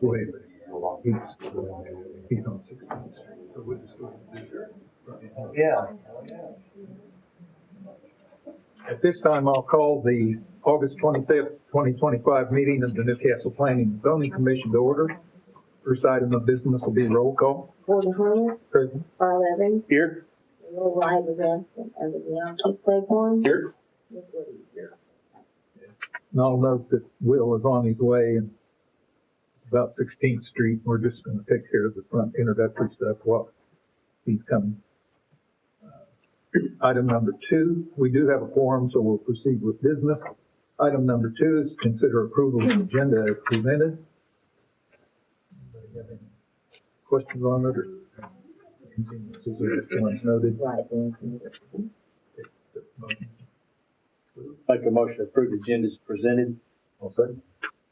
way, but he's on 16th Street, so we're just going to do that. Yeah. At this time, I'll call the August 25th, 2025 meeting of the Newcastle Planning and Zoning Commission to order. First item of business will be roll call. Gordon Thomas. Present. Carl Evans. Here. Will Wright was absent as of now. Keith Claiborne. Here. Nick Woody. Here. And I'll note that Will is on his way and about 16th Street. We're just going to take care of the front introductory stuff while he's coming. Item number 2, we do have a quorum, so we'll proceed with business. Item number 2 is consider approval of the agenda as presented. Anybody have any questions on it or continuances or just ones noted? Right. Make a motion to approve the agenda as presented. All set.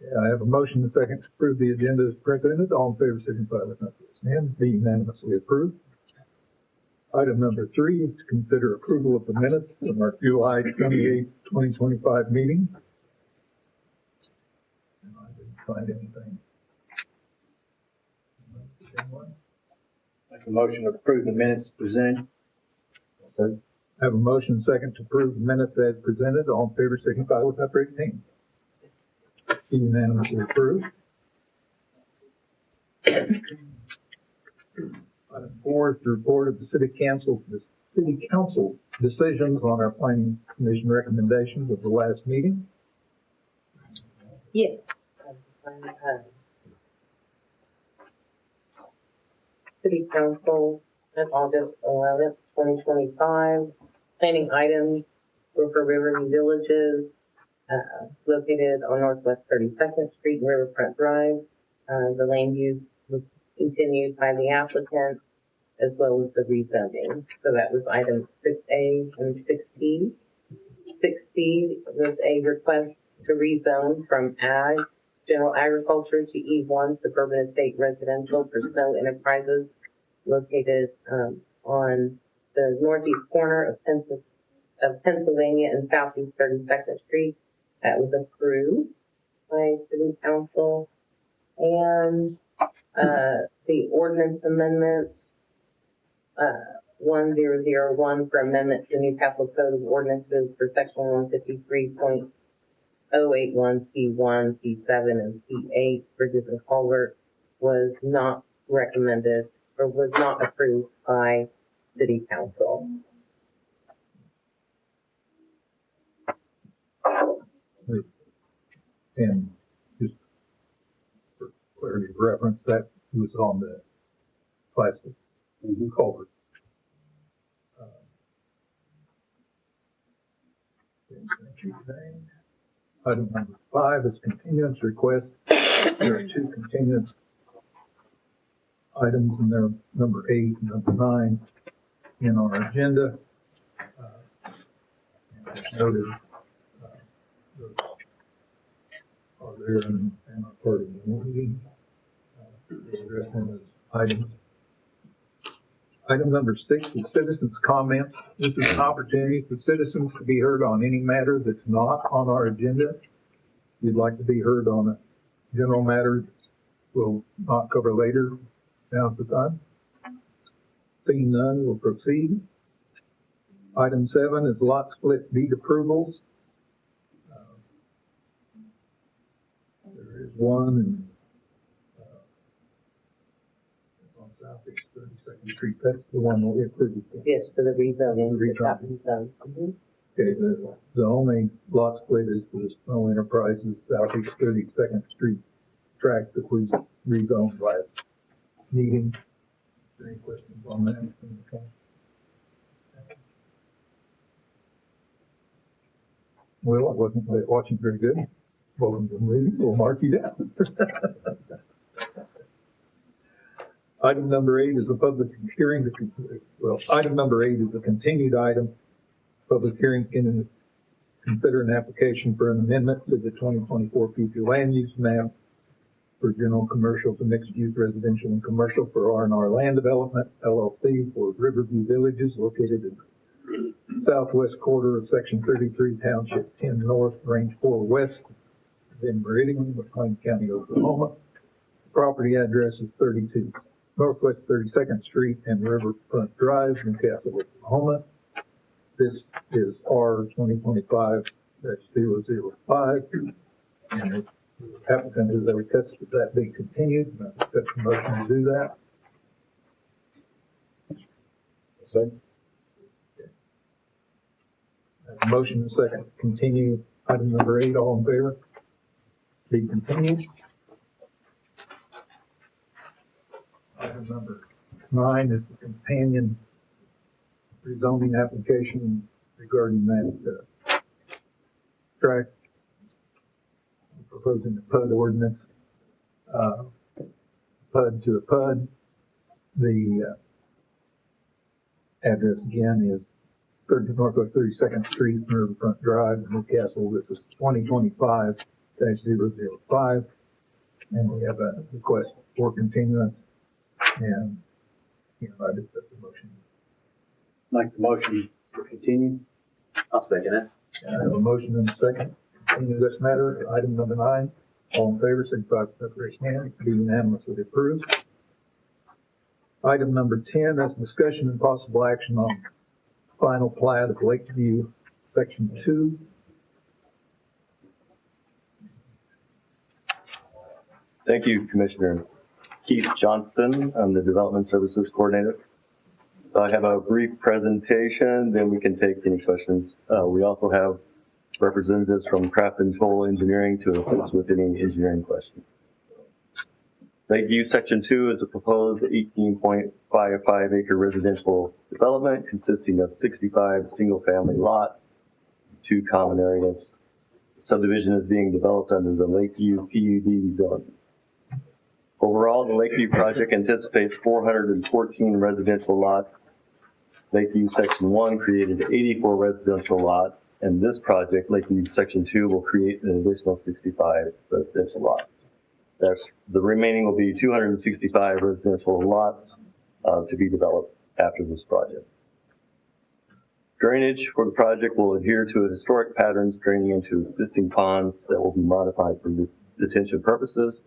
Yeah, I have a motion and a second to approve the agenda as presented. All in favor, signify by not raising hand. Be unanimously approved. Item number 3 is to consider approval of the minutes from our July 28, 2025 meeting. And I didn't find anything. Make a motion to approve the minutes presented. I have a motion and a second to approve the minutes as presented. All in favor, signify with not raising hand. Be unanimously approved. Item 4 is the report of the city council decisions on our planning commission recommendations of the last meeting. Yes. City Council on August 11th, 2025. Planning items were for Riverview Villages, located on Northwest 32nd Street and Riverfront Drive. The land use was continued by the applicant as well as the rezoning. So that was item 6A and 6B. 6B was a request to rezone from ag, general agriculture to E1 suburban estate residential for Snow Enterprises located on the northeast corner of Pennsylvania and Southeast 32nd Street. That was approved by City Council. And the ordinance amendment 1001 for amendment to the Newcastle Code of Ordinances for section 153.081 C1, C7, and C8 bridges and culvert was not recommended or was not approved by City Council. And just for clarity of reference, that was on the plastic culvert. Item number 5 is continuance request. There are 2 continuance items, and they're number 8 and number 9 in our agenda. As noted, those are there and are part of the meeting. Address them as items. Item number 6 is citizens' comments. This is an opportunity for citizens to be heard on any matter that's not on our agenda. If you'd like to be heard on a general matter we'll not cover later, now's the time. Seeing none, we'll proceed. Item 7 is lot split deed approvals. There is one in on Southeast 32nd Street. That's the one we approved. Yes, for the rezoning. Okay, the only lot split is the Snow Enterprises Southeast 32nd Street tract that we rezoned last meeting. Is there any questions on that? Okay. Well, I wasn't watching very good. Welcome to the meeting. We'll mark you down. Item number 8 is a public hearing. Item number 8 is a continued item. Public hearing can consider an application for an amendment to the 2024 future land use map for general commercial to mixed use residential and commercial for R&R Land Development LLC for Riverview Villages located in the southwest quarter of Section 33, Township 10 North, Range 4 West, then Meridian, McLean County, Oklahoma. The property address is 32 Northwest 32nd Street and Riverfront Drive, Newcastle, Oklahoma. This is R 2025-005, and the applicant has requested that be continued, and I accept the motion to do that. Second. Motion and second to continue item number 8. All in favor? Be continued. Item number 9 is the companion rezoning application regarding that tract, proposing the PUD ordinance, PUD to a PUD. The address again is Northwest 32nd Street, Riverfront Drive, Newcastle. This is 2025-005, and we have a request for continuance, and I'd accept the motion. Make the motion to continue. I'll second it. I have a motion and a second. Continue this matter, item number 9. All in favor, signify by raising hand. Be unanimously approved. Item number 10 is discussion and possible action on final plat of Lakeview, Section 2. Thank you, Commissioner Keith Johnston. I'm the Development Services Coordinator. I have a brief presentation, then we can take any questions. We also have representatives from Craft and Toll Engineering to assist with any engineering questions. Lakeview Section 2 is a proposed 18.55 acre residential development consisting of 65 single-family lots, 2 common areas. The subdivision is being developed under the Lakeview PUD zone. Overall, the Lakeview project anticipates 414 residential lots. Lakeview Section 1 created 84 residential lots, and this project, Lakeview Section 2, will create an additional 65 residential lots. The remaining will be 265 residential lots to be developed after this project. Drainage for the project will adhere to historic patterns draining into existing ponds that will be modified for detention purposes.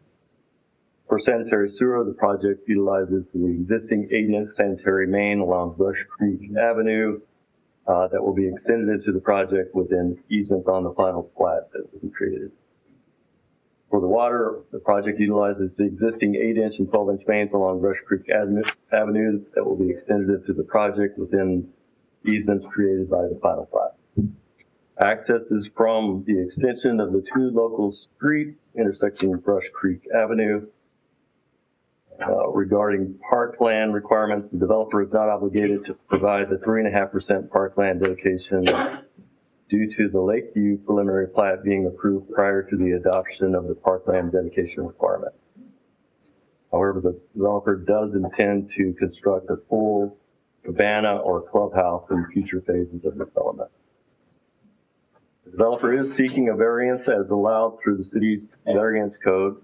For sanitary sewer, the project utilizes the existing 8-inch sanitary main along Brush Creek Avenue that will be extended to the project within easements on the final plat that will be created. For the water, the project utilizes the existing 8-inch and 12-inch mains along Brush Creek Avenue that will be extended to the project within easements created by the final plat. Access is from the extension of the 2 local streets intersecting Brush Creek Avenue. Regarding parkland requirements, the developer is not obligated to provide the 3.5% parkland dedication due to the Lakeview preliminary plat being approved prior to the adoption of the parkland dedication requirement. However, the developer does intend to construct a full cabana or clubhouse in future phases of development. The developer is seeking a variance as allowed through the city's variance code.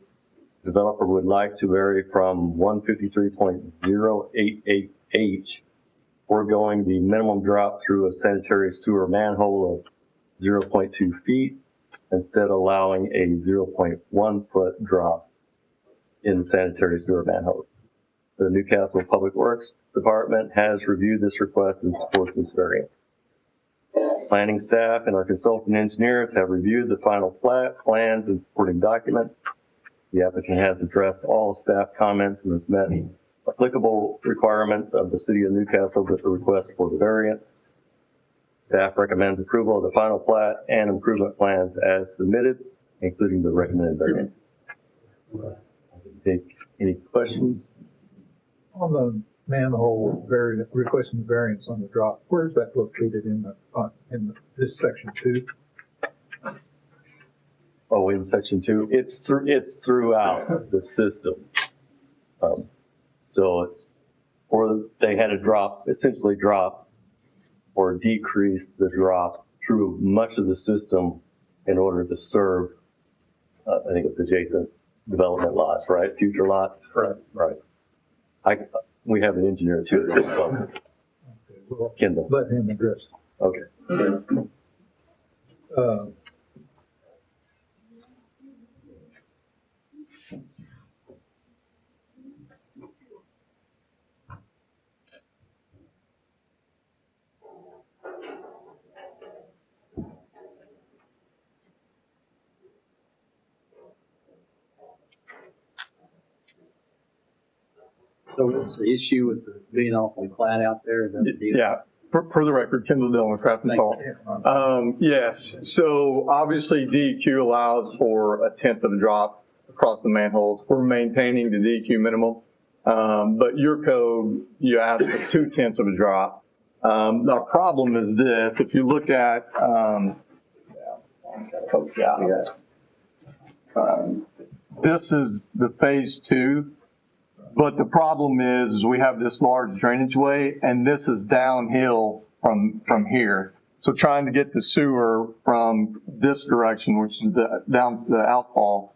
The developer would like to vary from 153.088H, foregoing the minimum drop through a sanitary sewer manhole of 0.2 feet, instead allowing a 0.1 foot drop in sanitary sewer manholes. The Newcastle Public Works Department has reviewed this request and supports this variance. Planning staff and our consultant engineers have reviewed the final plat, plans, and supporting documents. The applicant has addressed all staff comments and has met applicable requirements of the City of Newcastle with the request for the variance. Staff recommends approval of the final plat and improvement plans as submitted, including the recommended variance. Take any questions? On the manhole requesting variance on the drop, where is that located in this Section 2? Oh, in Section 2, it's throughout the system. So it's, or they had to essentially drop or decrease the drop through much of the system in order to serve, I think it's adjacent development lots, right? Future lots. Right. We have an engineer too. Okay, well, Kendall. let him address. Okay. So what's the issue with the being awfully flat out there? Is that the deal? Yeah, for the record, Kendall Dillon, Craft and Salt. Yes, so obviously DEQ allows for a tenth of a drop across the manholes. We're maintaining the DEQ minimum, but your code, you ask for 2/10 of a drop. Our problem is this: if you look at, this is the phase 2. But the problem is we have this large drainage way, and this is downhill from here. So trying to get the sewer from this direction, which is down the outfall,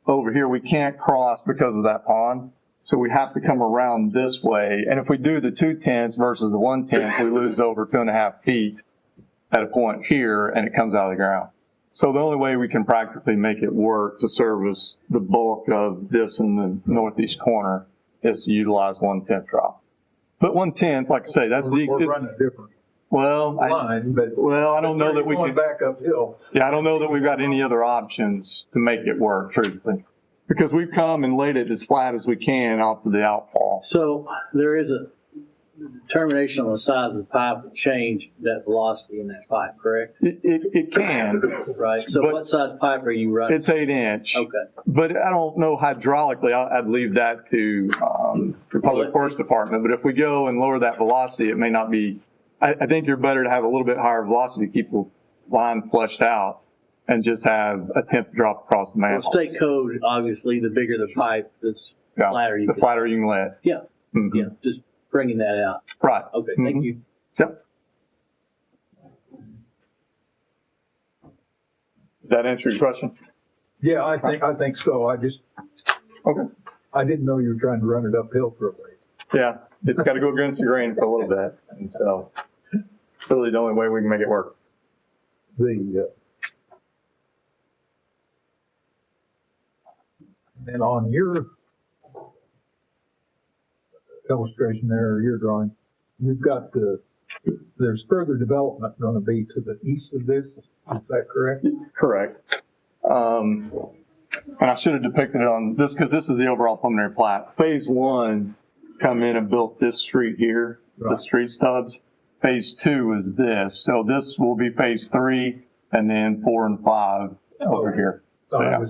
over here, we can't cross because of that pond. So we have to come around this way. And if we do the 2/10 versus the 1/10, we lose over 2.5 feet at a point here, and it comes out of the ground. So the only way we can practically make it work to service the bulk of this in the northeast corner is to utilize 1/10 drop. But 1/10, like I say, that's We're running a different well, line, but. I don't know that we Going can. back uphill. Yeah, I don't know that we've got any other options to make it work, truthfully, because we've come and laid it as flat as we can off of the outfall. So there is a determination on the size of the pipe to change that velocity in that pipe, correct? It can. Right. So But- what size pipe are you running? It's 8-inch. Okay. But I don't know hydraulically. I'd leave that to the Public Works Department. But if we go and lower that velocity, it may not be. I think you're better to have a little bit higher velocity to keep the line flushed out and just have a 10th drop across the Well, manhole. state code, obviously, the bigger the pipe, the Yeah, flatter you the can. flatter you can lay it. Yeah. Mhm. Yeah. Just bringing that out. Right. Okay. Thank Mhm. you. Yep. Did that answer your question? Yeah, I think so. Okay. I didn't know you were trying to run it uphill for a ways. Yeah, it's got to go against the grain for a little bit. And so it's really the only way we can make it work. And on your illustration there, or your drawing, you've got there's further development going to be to the east of this. Is that correct? Correct. And I should have depicted it on this because this is the overall preliminary plat. Phase 1 come in and built this street here, the Right. street stubs. Phase 2 is this. So this will be phase 3 and then 4 and 5 over here. So yeah.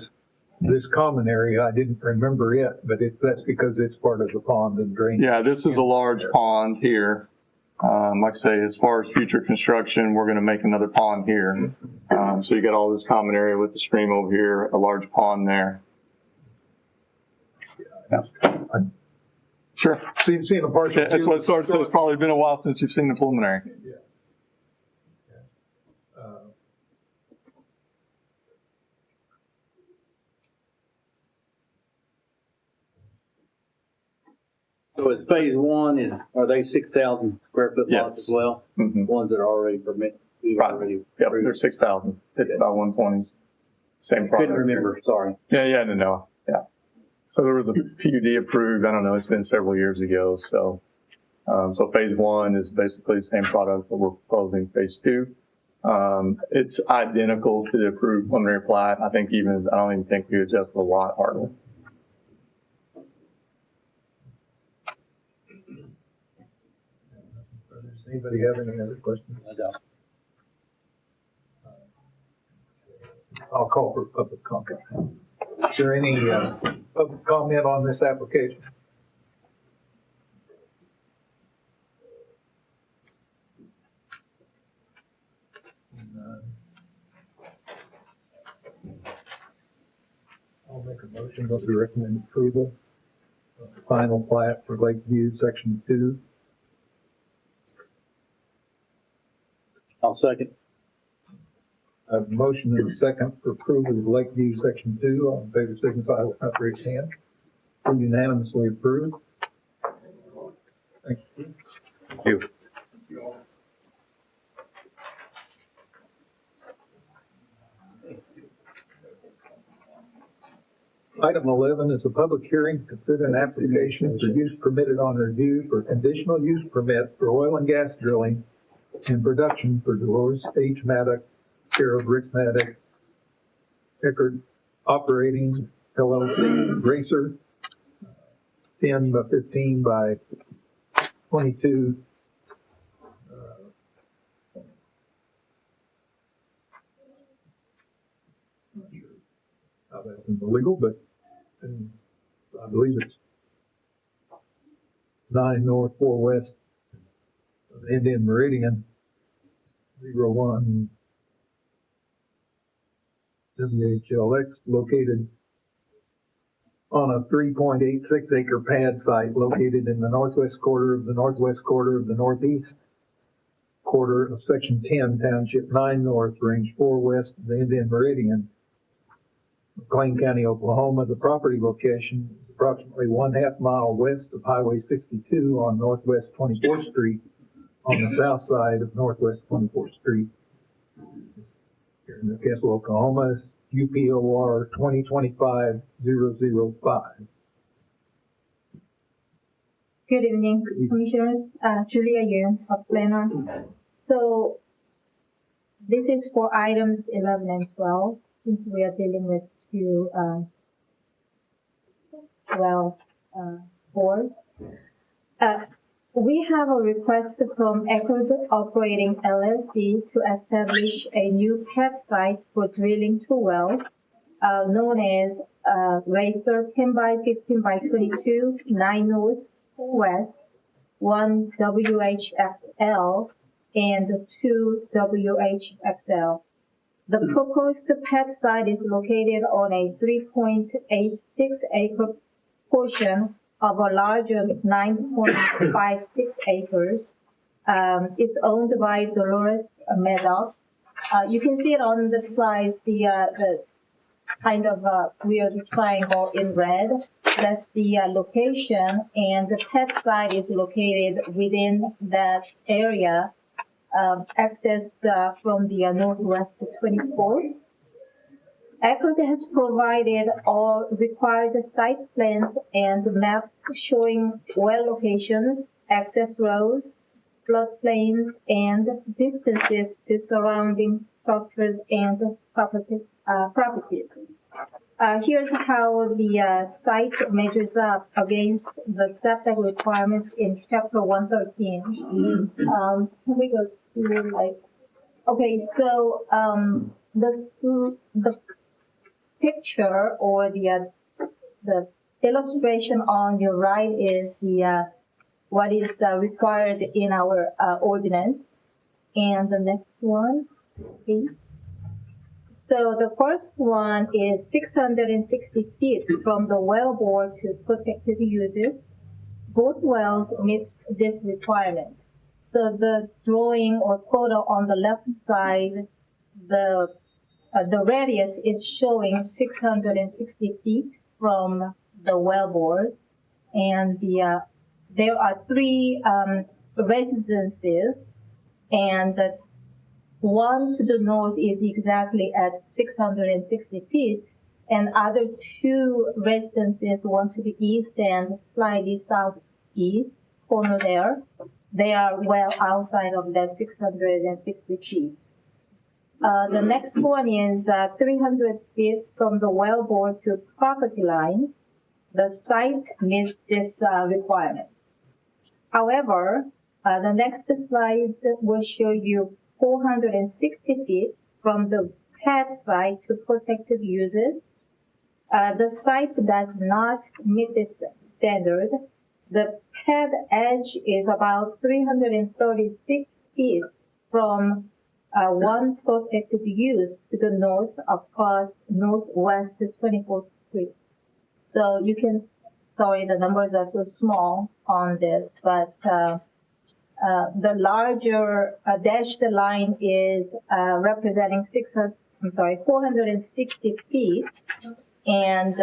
This common area, I didn't remember it, but that's because it's part of the pond and drain. Yeah, this is a large pond here. Like I say, as far as future construction, we're going to make another pond here. So you got all this common area with the stream over here, a large pond there. Yeah. Sure. Seeing a partial. Yeah, that's what it starts. So it's probably been a while since you've seen the preliminary. Yeah. So is phase 1 are they 6,000 square foot lots Yes. as well? Mhm. Ones that are already permitted? We've Right. already Yep, approved. they're 6,000, about 120s. Same product. Couldn't remember. Sorry. Yeah, no. Yeah. So there was a PUD approved, I don't know, it's been several years ago. So phase 1 is basically the same product that we're proposing. Phase 2, it's identical to the approved preliminary plat. I don't even think we adjusted the lot hardly. Does anybody have any other questions? I don't. I'll call for public comment. Is there any public comment on this application? I'll make a motion that we recommend approval of the final plat for Lakeview, Section 2. I'll second. I have a motion and a second for approval of Lakeview Section 2. All in favor, signify with raised hand. Unanimously approved. Thank you. Thank you. Item 11 is a public hearing to consider an application for use permitted on review for conditional use permit for oil and gas drilling and production for Dolores H. Maddock, care of Rick Maddock, Eckerd Operating LLC, Racer, 10 by 15 by 22. Not sure how that's illegal, but I believe it's 9 north, 4 west of the Indian Meridian, 01 WHLX, located on a 3.86 acre pad site located in the northwest quarter of the northeast quarter of Section 10, Township 9 North, Range 4 west of the Indian Meridian, McLean County, Oklahoma. The property location is approximately 1/2 mile west of Highway 62 on Northwest 24th Street, on the south side of Northwest 24th Street. Here in Newcastle, Oklahoma, is UPOR 2025-005. Good evening, Commissioners. Julia Yun of Planner. So this is for items 11 and 12, since we are dealing with two, boards. We have a request from Echoed Operating LLC to establish a new pad site for drilling two wells, known as Racer 10 by 15 by 22, 9 North West, 1 WHXL, and 2 WHXL. The proposed pad site is located on a 3.86 acre portion of a larger 9.56 acres. It's owned by Dolores Meadow. You can see it on the slides, the kind of weird triangle in red. That's the location, and the pad site is located within that area, accessed from the northwest 24th. Echoed has provided all required site plans and maps showing well locations, access roads, floodplains, and distances to surrounding structures and properties. Here's how the site measures up against the setback requirements in Chapter 113. We go through okay, so the picture or the illustration on your right is the what is required in our ordinance, and the next one, please. So the first one is 660 feet from the wellbore to protected uses. Both wells meet this requirement. So the drawing or photo on the left side, the radius is showing 660 feet from the wellbores, and there are three residences, and one to the north is exactly at 660 feet, and other two residences, one to the east and slightly southeast corner there, they are well outside of that 660 feet. The next one is 300 feet from the wellbore to property lines. The site meets this requirement. However, the next slide will show you 460 feet from the pad site to protected uses. The site does not meet this standard. The pad edge is about 336 feet from one protected use to the north across Northwest 24th Street. So you can, sorry, the numbers are so small on this, but the larger dashed line is representing 460 feet, and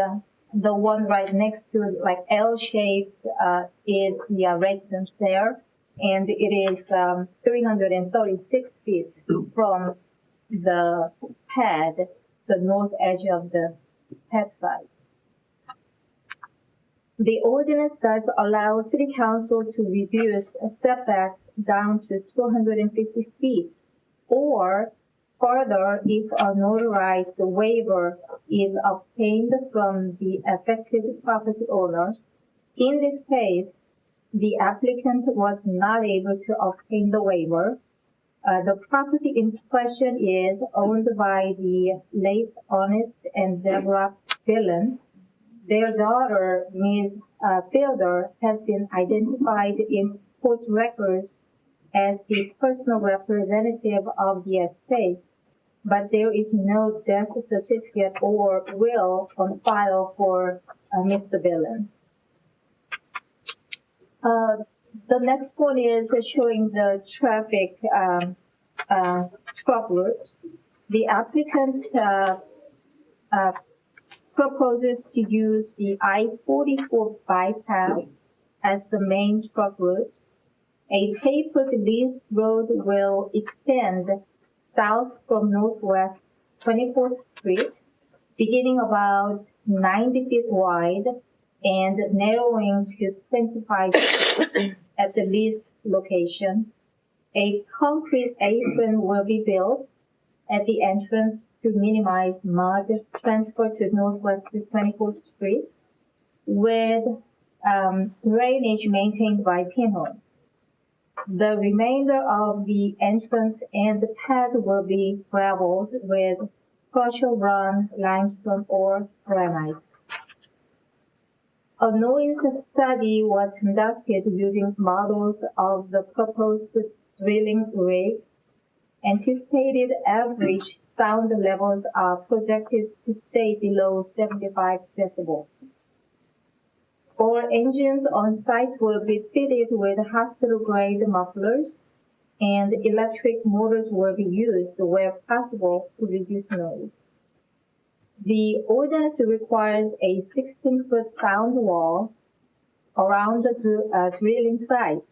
the one right next to like L-shaped is the residence there, and it is 336 feet from the pad, the north edge of the pad site. The ordinance does allow City Council to reduce setbacks down to 250 feet, or further if a notarized waiver is obtained from the affected property owner. In this case, the applicant was not able to obtain the waiver. The property in question is owned by the late Honest and Deborah Dillon. Their daughter, Ms. Fielder, has been identified in court records as the personal representative of the estate, but there is no death certificate or will on file for Mr. Dillon. The next one is showing the traffic stop route. The applicant proposes to use the I-44 bypass as the main truck route. A tapered lease road will extend south from northwest 24th Street, beginning about 90 feet wide and narrowing to 25 feet at the lease location. A concrete apron will be built at the entrance to minimize mud transfer to northwest 24th Street with drainage maintained by Tinhorns. The remainder of the entrance and the path will be gravelled with partial run limestone or granite. A noise study was conducted using models of the proposed drilling rig. Anticipated average sound levels are projected to stay below 75 decibels. All engines on site will be fitted with hospital-grade mufflers, and electric motors will be used where possible to reduce noise. The ordinance requires a 16-foot sound wall around the drilling site,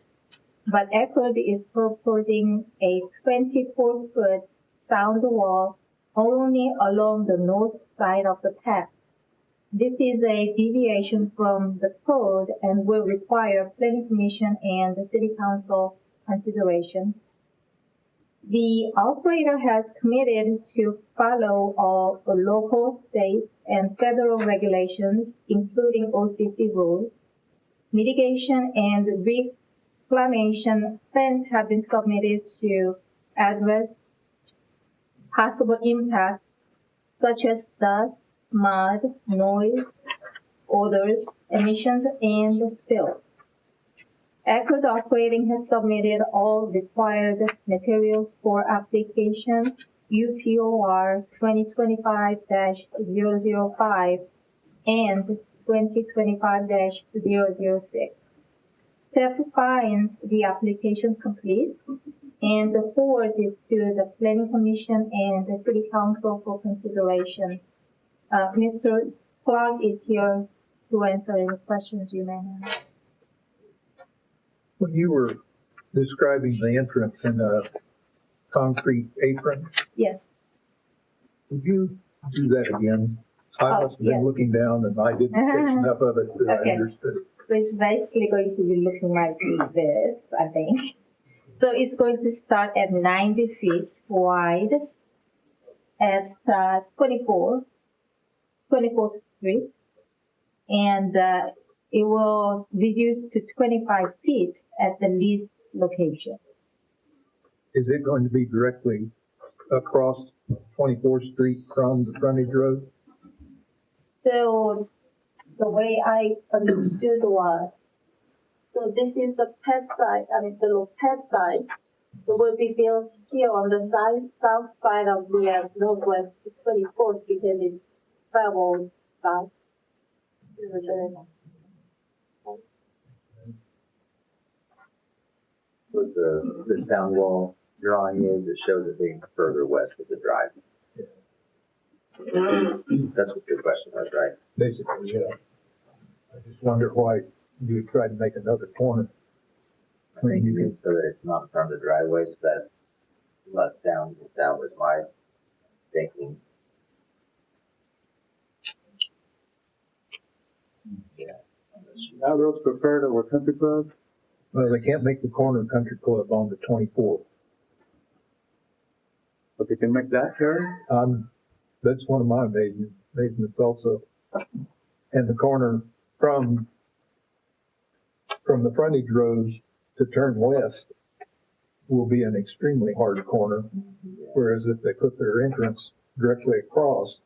but Eckerd is proposing a 24-foot sound wall only along the north side of the path. This is a deviation from the code and will require planning commission and city council consideration. The operator has committed to follow all local, state, and federal regulations, including OCC rules. Mitigation and reclamation plans have been submitted to address possible impacts such as dust, mud, noise, odors, emissions, and spills. Eckerd Operating has submitted all required materials for application UPOR 2025-005 and 2025-006. Staff finds the application complete and forwards it to the Planning Commission and the City Council for consideration. Mr. Clark is here to answer any questions you may have. When you were describing the entrance in a concrete apron, Yes. would you do that again? I Oh, must have been yes. looking down and I didn't catch enough of it that I Okay. understood. So it's basically going to be looking like this, I think. So it's going to start at 90 feet wide at 24th Street, and it will reduce to 25 feet at the lease location. Is it going to be directly across 24th Street from the frontage road? So the way I understood was, so this is the pad side, the little pad side. It will be built here on the south side of the northwest 24th because it travels south. What the sound wall drawing is, it shows it being further west of the drive. That's what your question was, right? Basically, yeah. I just wonder why you tried to make another corner. I think you mean so that it's not in front of the driveway, so that less sound, that was my thinking. Yeah. Our roads preferred over country club? Well, they can't make the corner country club on the 24th. But they can make that turn? That's one of my amazements also. And the corner from from the frontage road to turn west will be an extremely hard corner, whereas if they put their entrance directly across,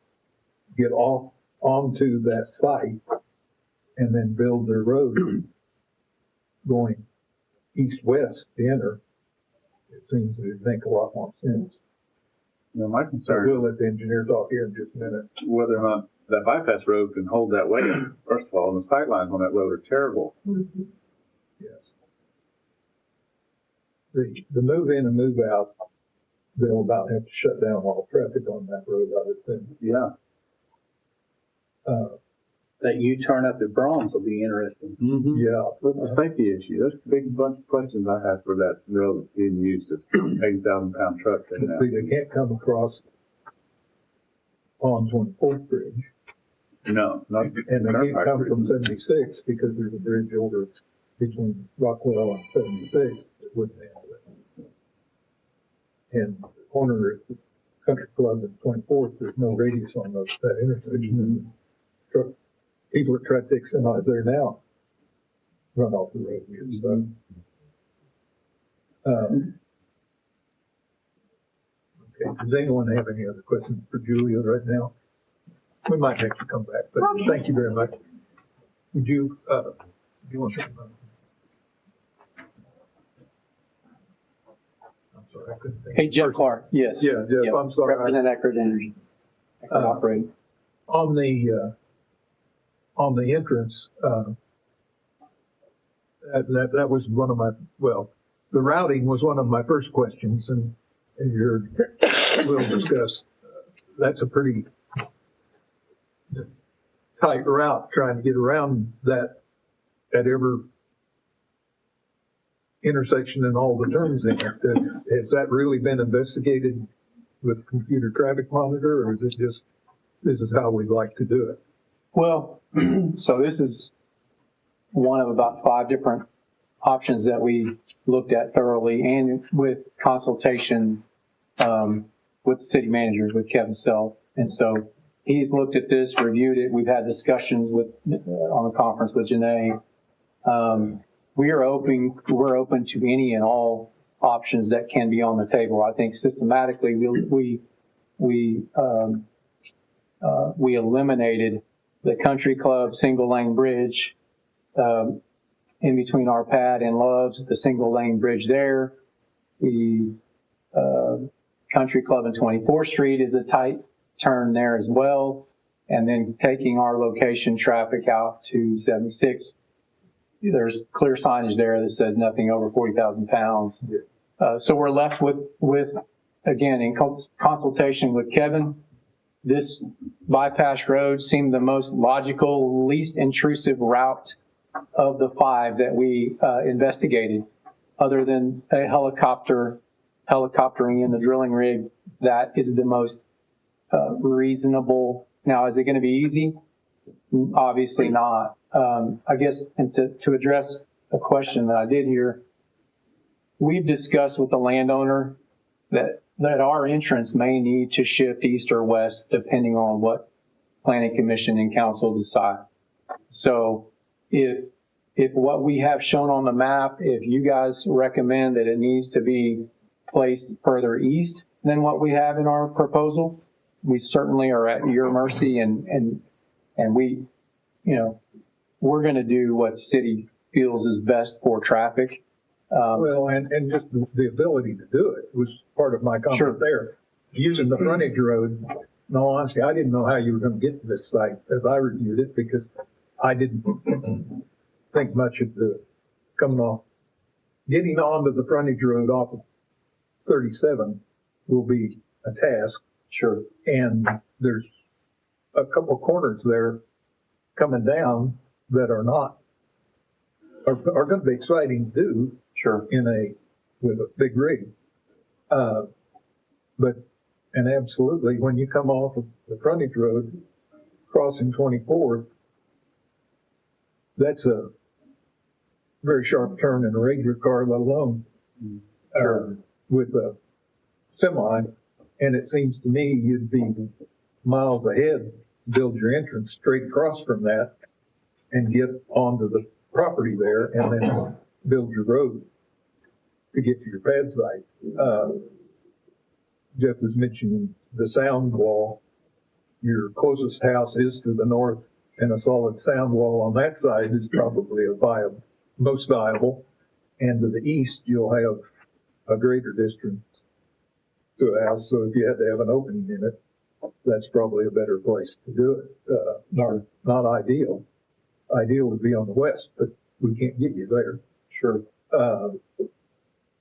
get off onto that site, and then build their road going east-west to enter, it seems to make a lot more sense. You know, my So concern we'll is let the engineer talk here in just a minute. whether or not that bypass road can hold that weight. First of all, and the sightlines on that road are terrible. Yes. The move in and move out, they'll about have to shut down all traffic on that road, I would think. Yeah. That U-turn up at Brahms will be interesting. Yeah. It's a safety issue. There's a big bunch of questions I have for that road being used to 80,000-pound trucks in But now. see, they can't come across on 24th Bridge, No, not. and they can't come from 76 because there's a bridge over between Rockwell and 76 that wouldn't handle it. And the corner at the Country Club and 24th, there's no radius on that intersection. Truck, people that try to take semis there now run off the road and get stuck. Okay, does anyone have any other questions for Julia right now? We might have to come back, but thank you very much. Would you, do you want to? I'm sorry, I couldn't think. Hey, Jeff Clark, yes. Yeah, Jeff, Yep. I'm sorry. Represent Eckerd Energy. Eckerd Operating. On the entrance, that was one of my, well, the routing was one of my first questions, and we'll discuss, that's a pretty tight route, trying to get around that at every intersection and all the turns in it. Has that really been investigated with computer traffic monitor, or is it just, this is how we'd like to do it? Well, so this is one of about 5 different options that we looked at thoroughly and with consultation with the city managers, with Kevin Self. And so he's looked at this, reviewed it. We've had discussions with on the conference with Janae. We're open to any and all options that can be on the table. I think systematically we eliminated the Country Club single lane bridge in between our pad and Love's, the single lane bridge there. The Country Club and 24th Street is a tight turn there as well. And then taking our location traffic out to 76, there's clear signage there that says nothing over 40,000 pounds. So we're left with again, in consultation with Kevin, this bypass road seemed the most logical, least intrusive route of the 5 that we investigated, other than a helicoptering in the drilling rig. That is the most reasonable. Now, is it going to be easy? Obviously not. I guess, and to address a question that I did hear, we've discussed with the landowner that our entrance may need to shift east or west depending on what planning commission and council decides. So if what we have shown on the map, if you guys recommend that it needs to be placed further east than what we have in our proposal, we certainly are at your mercy, and we, we're going to do what the city feels is best for traffic. Well, and just the ability to do it was part of my Sure. comfort there. Using the frontage road, in all honesty, I didn't know how you were going to get to this site as I reviewed it, because I didn't think much of the getting onto the frontage road off of 37 will be a task. Sure. And there's a couple corners there coming down that are going to be exciting to do. Sure. With a big rig. And absolutely, when you come off of the frontage road, crossing 24th, that's a very sharp turn in a regular car, let alone with a semi. And it seems to me you'd be miles ahead, build your entrance straight across from that and get onto the property there and then build your road to get to your pad site. Jeff was mentioning the sound wall. Your closest house is to the north, and a solid sound wall on that side is probably most viable. And to the east, you'll have a greater distance to a house. So if you had to have an opening in it, that's probably a better place to do it. Not ideal. Ideal would be on the west, but we can't get you there. Sure.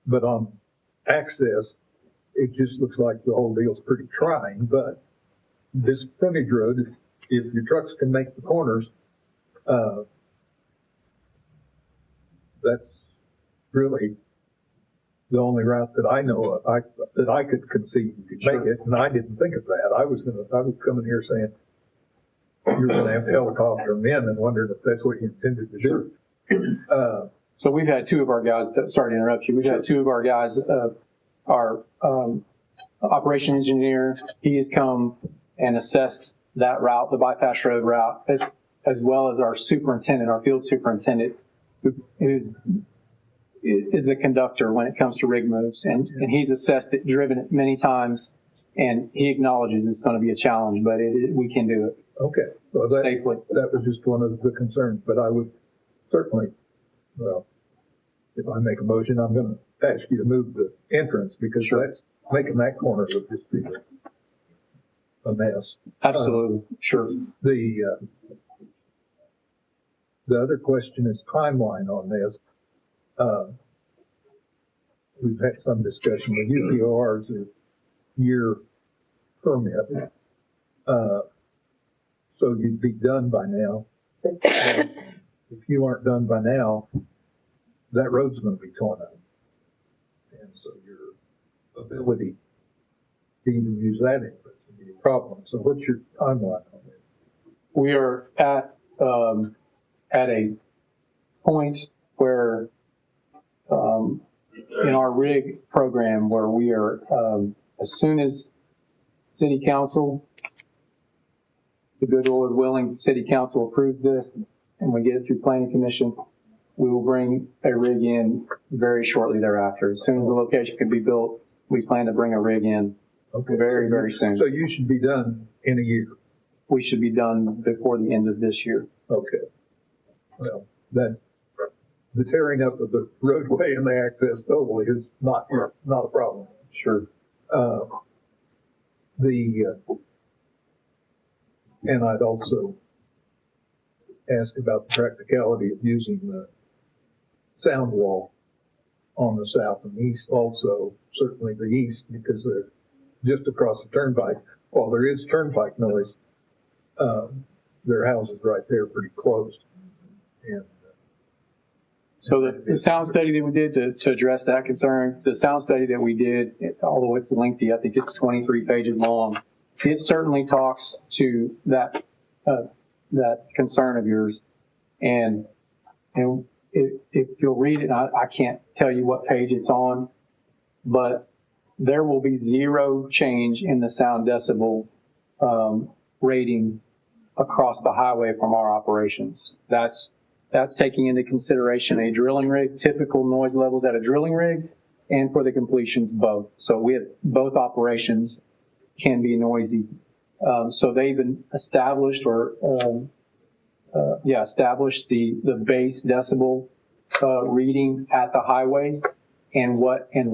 But on access, it just looks like the whole deal's pretty trying. But this frontage road, if your trucks can make the corners, that's really the only route that I know of, that I could conceive you could make it, and I didn't think of that. I was coming here saying you were gonna have to helicopter them in and wondered if that's what you intended to do. So we've had two of our guys, sorry to interrupt you, we've had two of our guys, our operation engineer, he has come and assessed that route, the bypass road route, as well as our superintendent, our field superintendent, who is the conductor when it comes to rig moves. And he's assessed it, driven it many times, and he acknowledges it's going to be a challenge, but we can do it. Okay, well, Safely. that was just one of the concerns, but I would certainly, well, if I make a motion, I'm gonna ask you to move the entrance, because that's making that corner look just be a mess. Absolutely, sure. The other question is timeline on this. We've had some discussion with UPR's year permit. So you'd be done by now. If you aren't done by now, that road's gonna be torn up. And so your ability to even use that entrance would be a problem. So what's your timeline on this? We are at a point where, in our rig program, where we are, as soon as city council, the good Lord willing, city council approves this and we get it through planning commission, we will bring a rig in very shortly thereafter. As soon as the location can be built, we plan to bring a rig in very, very soon. So you should be done in a year. We should be done before the end of this year. Okay. Well, that's, the tearing up of the roadway and the access totally is not a problem. Sure. And I'd also ask about the practicality of using the sound wall on the south and east also, certainly the east, because they're just across the turnpike. While there is turnpike noise, their houses right there pretty close. And So the sound study that we did to address that concern, the sound study that we did, although it's lengthy, I think it's 23 pages long, it certainly talks to that concern of yours. And if you'll read it, I can't tell you what page it's on, but there will be zero change in the sound decibel rating across the highway from our operations. That's taking into consideration a drilling rig, typical noise levels at a drilling rig, and for the completions both. So we have both operations can be noisy. So they've been established established the base decibel reading at the highway and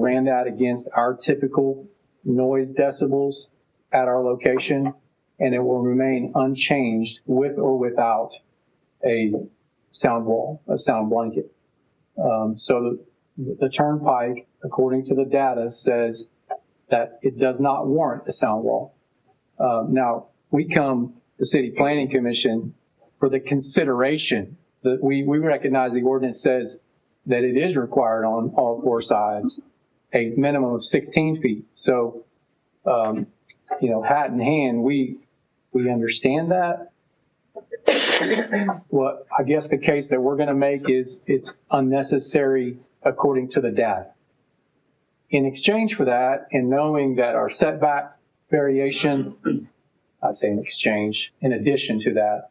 ran that against our typical noise decibels at our location, and it will remain unchanged with or without a sound wall, a sound blanket. So the turnpike, according to the data, says that it does not warrant a sound wall. Now, we come to City Planning Commission for the consideration that we recognize the ordinance says that it is required on all four sides, a minimum of 16 feet. So, hat in hand, we understand that. Well, I guess the case that we're going to make is it's unnecessary according to the data. In exchange for that, and knowing that our setback variation, I say in exchange, in addition to that,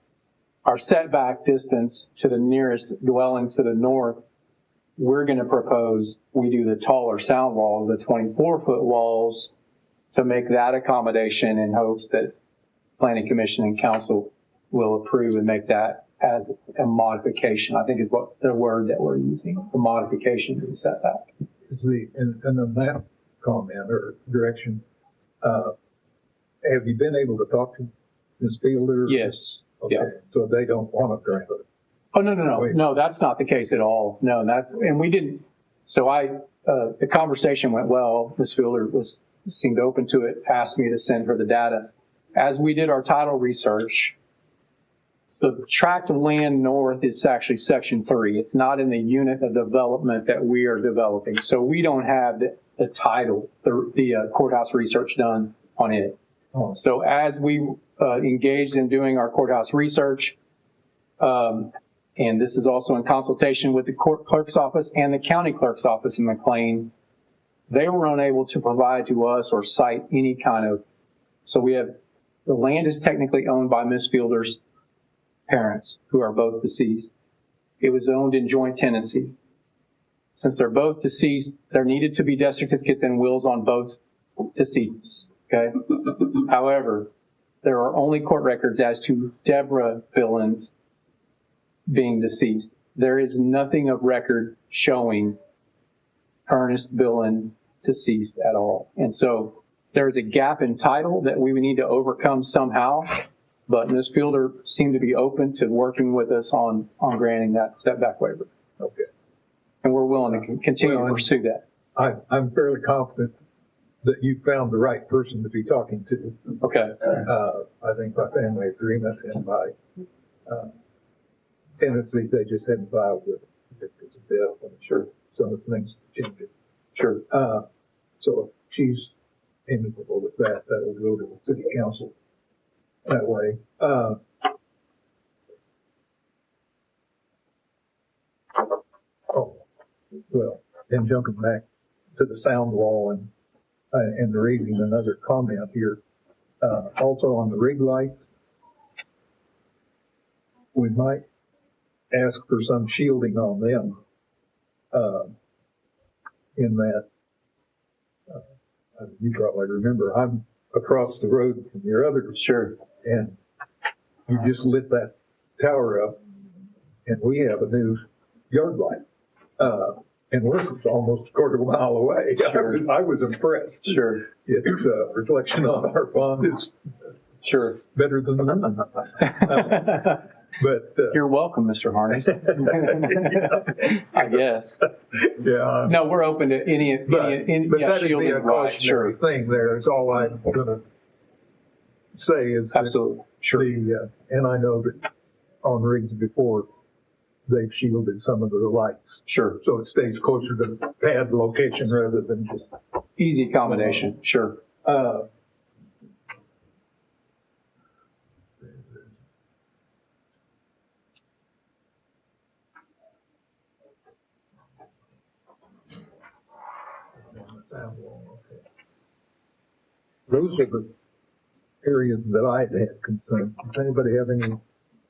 our setback distance to the nearest dwelling to the north, we're going to propose we do the taller sound wall, the 24-foot walls, to make that accommodation in hopes that Planning Commission and Council will approve and make that as a modification, I think is what the word that we're using, the modification to the setback. Is and on that comment or direction, have you been able to talk to Ms. Fielder? Yes. Okay, Yeah. so they don't want to grant it. Oh, no, that's not the case at all. No, and we didn't, so the conversation went well. Ms. Fielder seemed open to it, asked me to send her the data. As we did our title research, the tract of land north is actually section 3. It's not in the unit of development that we are developing. So we don't have the title, the courthouse research done on it. Oh. So as we engaged in doing our courthouse research, and this is also in consultation with the court clerk's office and the county clerk's office in McLean, they were unable to provide to us or cite any kind of, so the land is technically owned by Ms. Fielder's parents, who are both deceased. It was owned in joint tenancy. Since they're both deceased, there needed to be death certificates and wills on both deceased, okay? However, there are only court records as to Deborah Billings being deceased. There is nothing of record showing Ernest Billin deceased at all. And so there's a gap in title that we would need to overcome somehow, but Ms. Fielder seemed to be open to working with us on granting that setback waiver. Okay. And we're willing to continue to pursue that. I'm fairly confident that you found the right person to be talking to. Okay. I think by family agreement and by tenancy, they just hadn't filed with certificates of death. I'm sure some of the things changed. Sure. So if she's amicable with that, that'll go to the city council that way. Well, then jumping back to the sound wall and raising another comment here. Also on the rig lights, we might ask for some shielding on them. In that, you probably remember, I'm across the road from your other. Sure. And you just lit that tower up, and we have a new yard light. And we're almost a quarter of a mile away. Sure. I was impressed. Sure. Its reflection on our pond is Sure. better than the moon. But You're welcome, Mr. Harness. I guess. Yeah. No, we're open to any But yeah, that'd be shielding a light. cautionary Sure. thing there, is all I'm gonna say is that Absolutely. Sure. and I know that on rigs before, they've shielded some of the lights. Sure. So it stays closer to the pad location rather than just, Easy accommodation. Sure. those are the areas that I had concern. Does anybody have any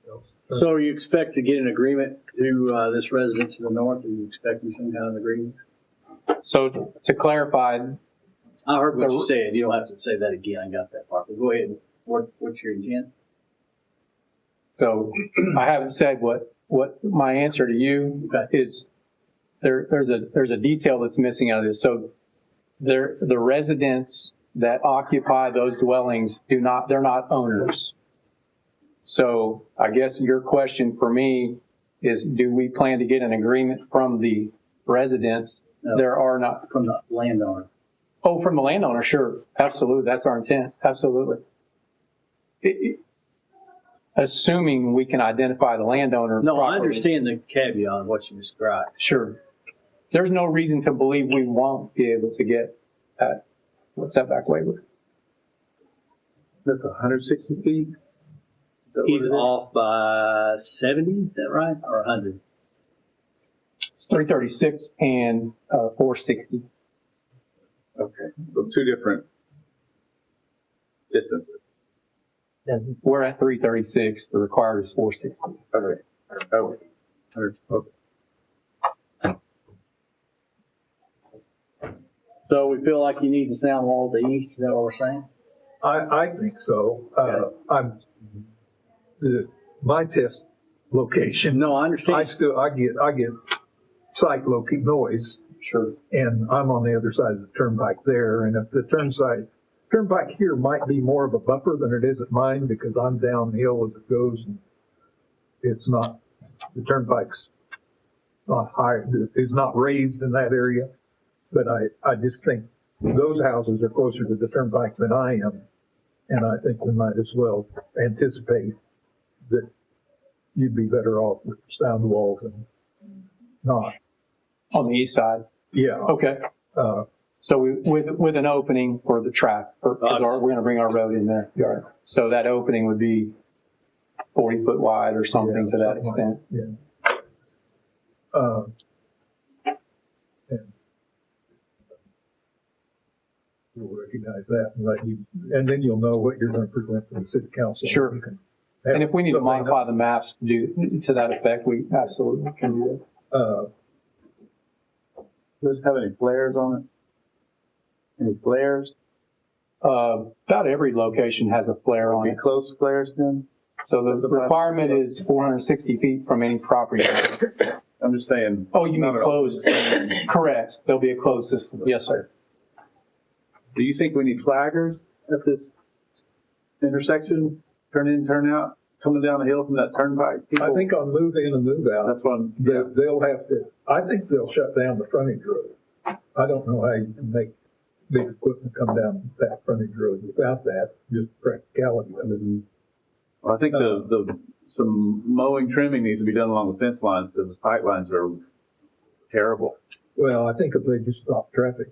else? So are you expect to get an agreement to this resident to the north? Are you expecting some kind of agreement? So to clarify, I heard what you said. You don't have to say that again. I got that part. But go ahead. What's your intent? so I haven't said what my answer to you is. There's a detail that's missing out of this. So the residents that occupy those dwellings they're not owners. So I guess your question for me is, do we plan to get an agreement from the residents? No. There are not. From the landowner. Oh, from the landowner, sure. Absolutely. That's our intent. Absolutely. Assuming we can identify the landowner No, I properly. understand the caveat of what you described. Sure. There's no reason to believe we won't be able to get that setback waiver. That's 160 feet? Is that what He's it is? off by 70, is that right? Or 100? It's 336 and 460. Okay, so two different distances. And We're at 336, the required is 460. Okay. Oh, okay. So we feel like you need the sound wall to the east, is that what we're saying? I think so. My test location, No, I I understand. I get site locate noise, Sure. and I'm on the other side of the turnpike there, and if the turnpike here might be more of a buffer than it is at mine, because I'm downhill as it goes, and it's not, the turnpike's not high, is not raised in that area, but I just think those houses are closer to the turnpike than I am, and I think we might as well anticipate that you'd be better off with sound walls and not. On the east side. Yeah. Okay. So with an opening for the track, we're going to bring our road in there. Yeah. So that opening would be 40 foot wide or something to that extent. Yeah. And we'll recognize that and let you, and then you'll know what you're going to present to the city council. Sure. You can have And if we need to something modify the maps to do to that effect, we absolutely can do that. Does it have any flares on it? Any flares? About every location has a flare on Be it. close flares then? So the requirement is 460 feet from any property line. I'm just saying. Oh, you mean not at all. closed? Correct. There'll be a closed system. Yes, sir. Do you think we need flaggers at this intersection? Turn in, turn out, coming down the hill from that turnpike? I think on move in and move out, That's what I'm, they'll have to, I think they'll shut down the frontage road. I don't know how you can make big equipment come down that frontage road without that, just practicality of it. Well, I think some mowing, trimming needs to be done along the fence lines because the sight lines are terrible. Well, I think if they just stop traffic.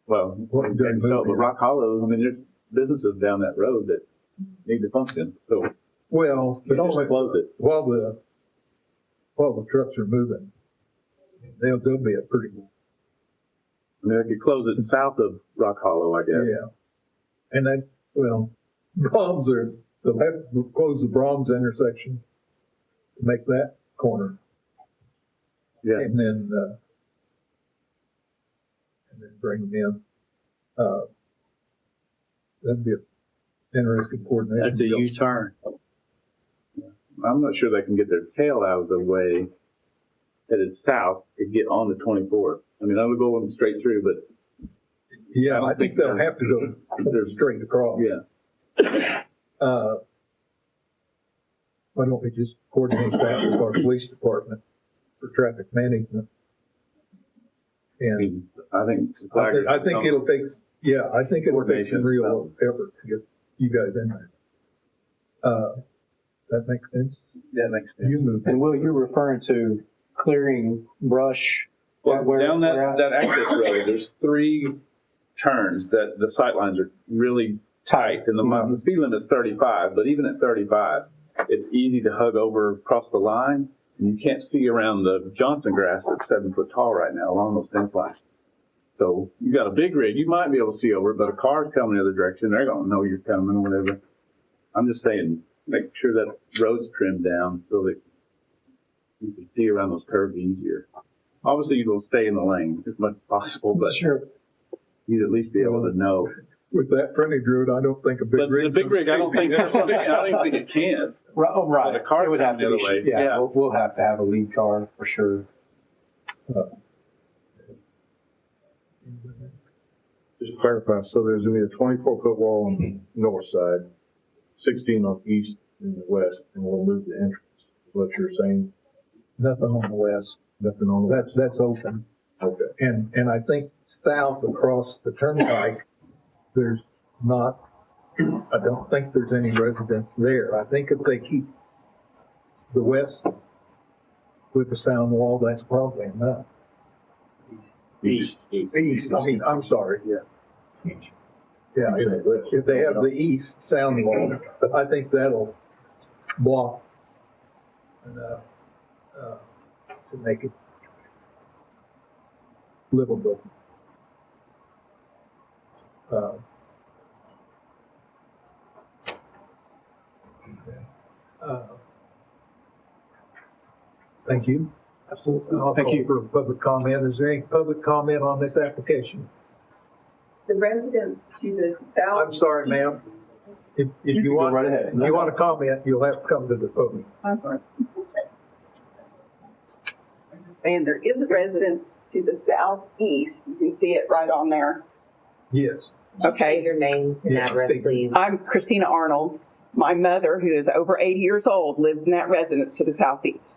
Well, What but Rock Hollow, I mean, there's businesses down that road that need to function, so Well, you but just close it. while the trucks are moving, they'll be a pretty, I mean, if you close it south of Rock Hollow, I guess. yeah. And then, well, they'll have to close the Brahms intersection to make that corner. Yeah. And then bring them in. That'd be an interesting coordination. That's a U-turn. I'm not sure they can get their tail out of the way headed south to get on the 24th. I mean, I would go them straight through, but Yeah, I think they'll have to go straight across. yeah. Why don't we just coordinate that with our police department for traffic management? And I think. I think it'll take, I think it'll take some Coordination, real effort to get you guys in there. That makes sense? That makes sense. You move. And Will, you're referring to clearing brush? Well, where down we're at? that access road, there's 3 turns that the sight lines are really tight, and the speed limit is 35, but even at 35, it's easy to hug over across the line, and you can't see around the Johnson grass that's 7 foot tall right now along those fence lines. So you got a big rig, you might be able to see over it, but a car's coming the other direction, they're gonna know you're coming or whatever. I'm just saying, make sure that road's trimmed down so that you can see around those curves easier. Obviously, you will stay in the lane as much as possible, but Sure. you'd at least be able to know. With that frontage road, I don't think a big But the rig. big rig, I don't think it can. Right, oh, right. Well, the car It would have to coming be, the other way, yeah, yeah. we'll have to have a lead car for sure. Just to clarify, so there's gonna be a 24-foot wall on the north side, 16 on the east and the west, and we'll move the entrance, is what you're saying? Nothing on the west. Nothing on the west? That's open. Okay. And I think south across the turnpike, there's not, I don't think there's any residents there. I think if they keep the west with the sound wall, that's probably enough. East. East, I mean, I'm sorry. Yeah. Yeah, if they have the east sound wall, I think that'll block enough, to make it livable. Thank you. Absolutely. I'll Thank call you. for public comment. Is there any public comment on this application? The residents to the south. I'm sorry, ma'am. If you can go want, right ahead. if you want to comment, you'll have to come to the podium. I'm sorry. I'm just saying, there is a residence to the southeast. You can see it right on there. Yes. Say Okay. your name and Yeah, address, thank you. please. I'm Christina Arnold. My mother, who is over 80 years old, lives in that residence to the southeast.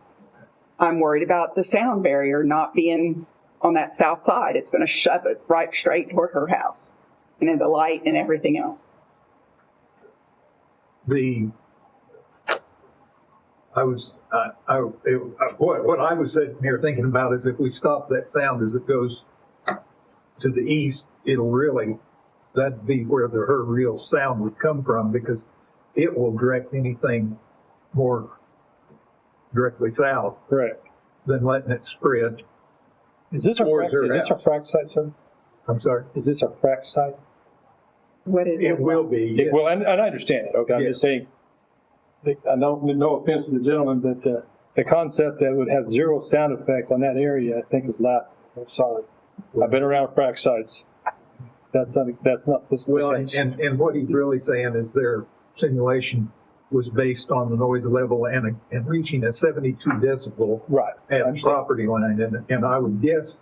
I'm worried about the sound barrier not being on that south side. It's going to shove it right straight toward her house and in the light and everything else. What I was sitting here thinking about is if we stop that sound as it goes to the east, that'd be where her real sound would come from, because it will direct anything more directly south Correct. than letting it spread. Is this a Towards her house. frac site, sir? I'm sorry. Is this a frac site? What is It will be. It- Well, and I understand it, okay, I'm just saying, I don't, no offense to the gentleman, but the concept that would have zero sound effect on that area, I think is laughable. I'm sorry. I've been around frac sites. That's not this. Well, and what he's really saying is their simulation was based on the noise level and reaching a 72 decibel Right. I at the understand. property line. And I would guess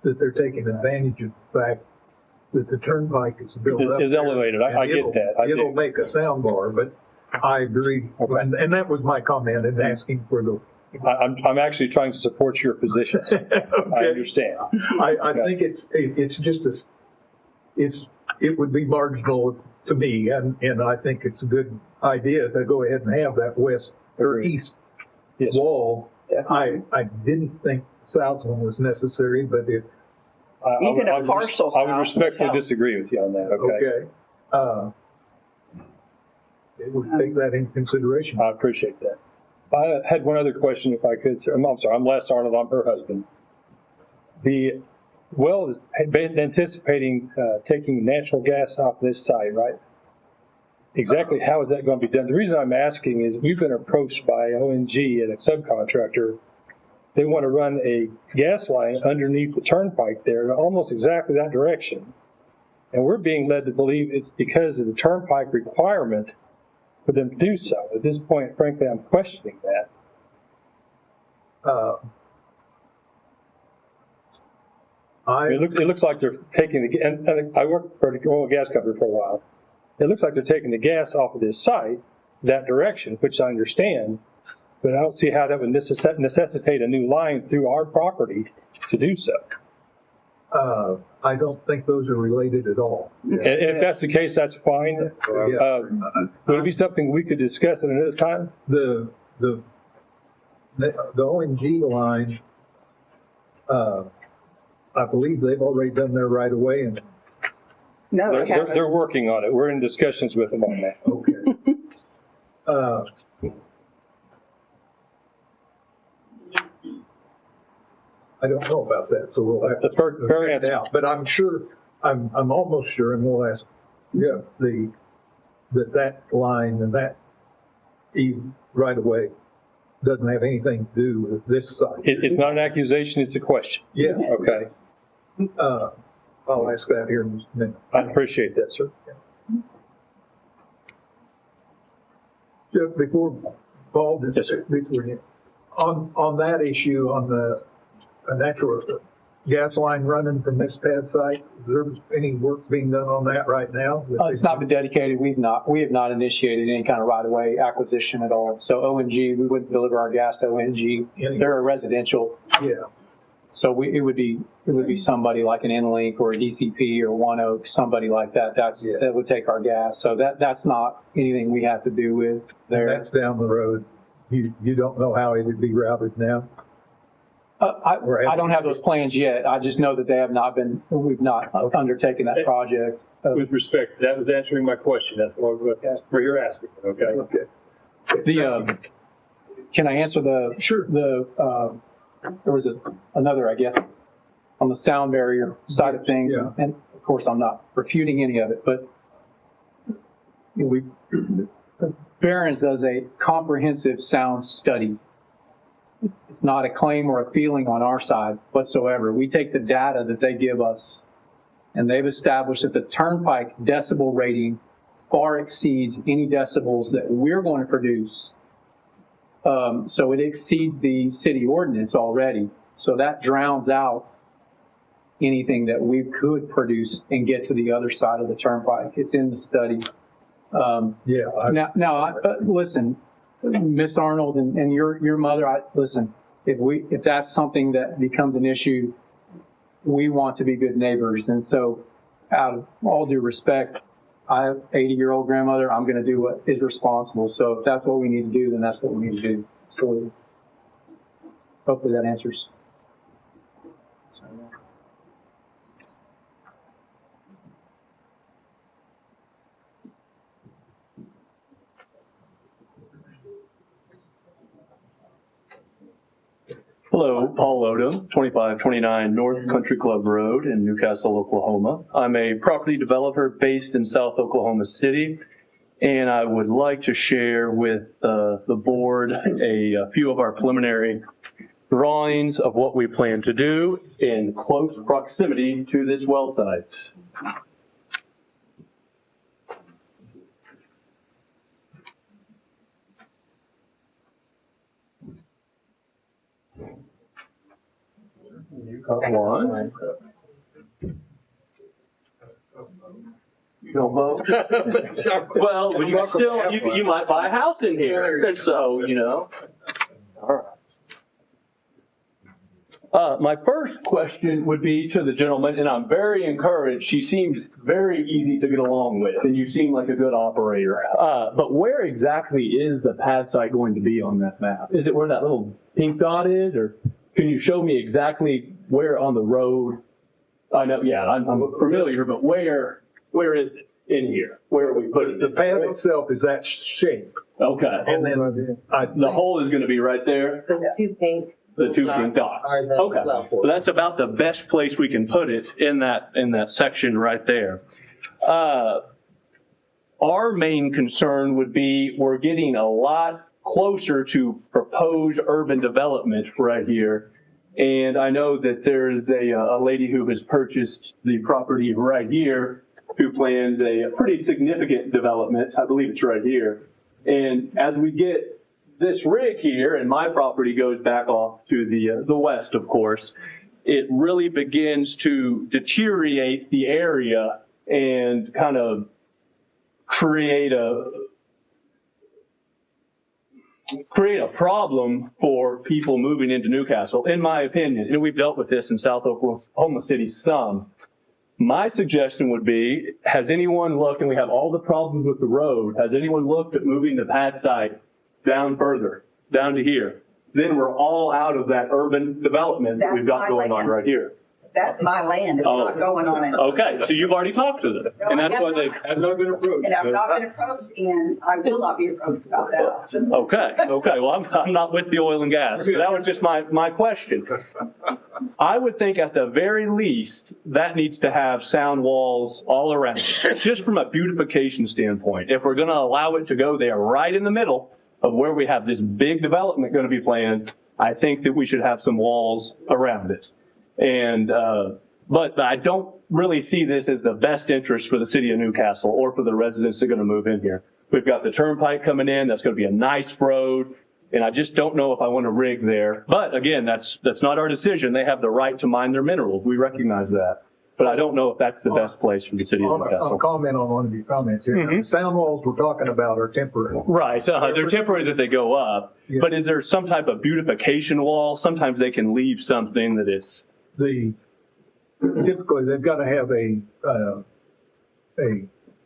that they're taking advantage of the fact that the turnpike is built up. Is there, elevated. I and get that. I It'll do. make a sound bar, but I agree. Okay. And that was my comment in asking for the. I'm actually trying to support your positions. I Okay. understand. I think it's just it would be marginal to me, and I think it's a good idea to go ahead and have that west or east Yes. wall. I didn't think the south one was necessary, but Even a would partial I would south respectfully would help. disagree with you on that, okay? It would take that into consideration. I appreciate that. I had one other question, if I could, sir. I'm sorry, I'm Les Arnold, I'm her husband. The well is been anticipating taking natural gas off this site, right? Exactly how is that going to be done? The reason I'm asking is we've been approached by ONG and a subcontractor. They want to run a gas line underneath the turnpike there, almost exactly that direction. And we're being led to believe it's because of the turnpike requirement for them to do so. At this point, frankly, I'm questioning that. It looks like they're taking and I worked for the oil and gas company for a while. It looks like they're taking the gas off of this site, that direction, which I understand, but I don't see how that would necessitate a new line through our property to do so. I don't think those are related at all. And if that's the case, that's fine. Yeah. Would it be something we could discuss at another time? The ONG line, I believe they've already done their right of way, and No, they haven't. They're working on it. We're in discussions with them on that. okay. I don't know about that, so we'll have to That's fair check it answer. out. But I'm sure, I'm almost sure, and we'll ask, that line and that right of way doesn't have anything to do with this site. It's not an accusation, it's a question. Yeah. Okay. I'll ask that here in just a minute. I appreciate that, sir. Jeff, before Paul, Yes, sir. on that issue, on the natural gas line running from this pad site, is there any work being done on that right now? It's not been dedicated. We have not initiated any kind of right-of-way acquisition at all. So ONG, we wouldn't deliver our gas to ONG. They're a residential. Yeah. So it would be somebody like an EnLink or a DCP or One Oak, somebody like that. That would take our gas. So that's not anything we have to do with there. That's down the road. You don't know how it would be routed now? I don't have those plans yet. I just know that we've not undertaken that project. With respect, that was answering my question. That's what you're asking, okay? Okay. Can I answer the? Sure. There was another, I guess, on the sound barrier side of things. Yeah. And of course, I'm not refuting any of it, but Barron's does a comprehensive sound study. It's not a claim or a feeling on our side whatsoever. We take the data that they give us, and they've established that the turnpike decibel rating far exceeds any decibels that we're going to produce. So it exceeds the city ordinance already. So that drowns out anything that we could produce and get to the other side of the turnpike. It's in the study. Listen, Miss Arnold and your mother, listen, if that's something that becomes an issue, we want to be good neighbors. And so out of all due respect, I have 80-year-old grandmother, I'm going to do what is responsible. So if that's what we need to do, then that's what we need to do. So hopefully that answers. Hello, Paul Odom, 2529 North Country Club Road in Newcastle, Oklahoma. I'm a property developer based in South Oklahoma City, and I would like to share with the board a few of our preliminary drawings of what we plan to do in close proximity to this well site. You got one. You don't vote? Well, but you still, you might buy a house in here, and so, you know. All right. My first question would be to the gentleman, and I'm very encouraged. She seems very easy to get along with, and you seem like a good operator. But where exactly is the pad site going to be on that map? Is it where that little pink dot is, or can you show me exactly where on the road? I know, yeah, I'm familiar, but where is it in here? Where are we putting it? The pad itself is that shape. Okay. And then The hole is going to be right there? Those two pink. The two pink dots. Are the Okay. well So that's about the best place we can put it in that section right there. Our main concern would be we're getting a lot closer to proposed urban development right here. And I know that there's a lady who has purchased the property right here who plans a pretty significant development. I believe it's right here. And as we get this rig here, and my property goes back off to the west, of course, it really begins to deteriorate the area and kind of create a problem for people moving into Newcastle, in my opinion. And we've dealt with this in South Oklahoma City some. My suggestion would be, has anyone looked, and we have all the problems with the road, has anyone looked at moving the pad site down further, down to here? Then we're all out of that urban development that we've got going on right here. That's my land, it's not going on it. Okay, so you've already talked to them, and that's why they have not been approved. And I've not been approached, and I will not be approached about that option. Okay, well, I'm not with the oil and gas, but that was just my question. I would think at the very least, that needs to have sound walls all around it, just from a beautification standpoint. If we're gonna allow it to go there right in the middle of where we have this big development gonna be planned, I think that we should have some walls around it. And, but I don't really see this as the best interest for the city of Newcastle or for the residents that are going to move in here. We've got the turnpike coming in. That's going to be a nice road. And I just don't know if I want to rig there. But again, that's not our decision. They have the right to mine their minerals. We recognize that. But I don't know if that's the best place for the city of Newcastle. I'll comment on one of your comments here. Mm-hmm. The sound walls we're talking about are temporary. Right. They're temporary that they go up. Yeah. But is there some type of beautification wall? Sometimes they can leave something that is... Typically they've got to have a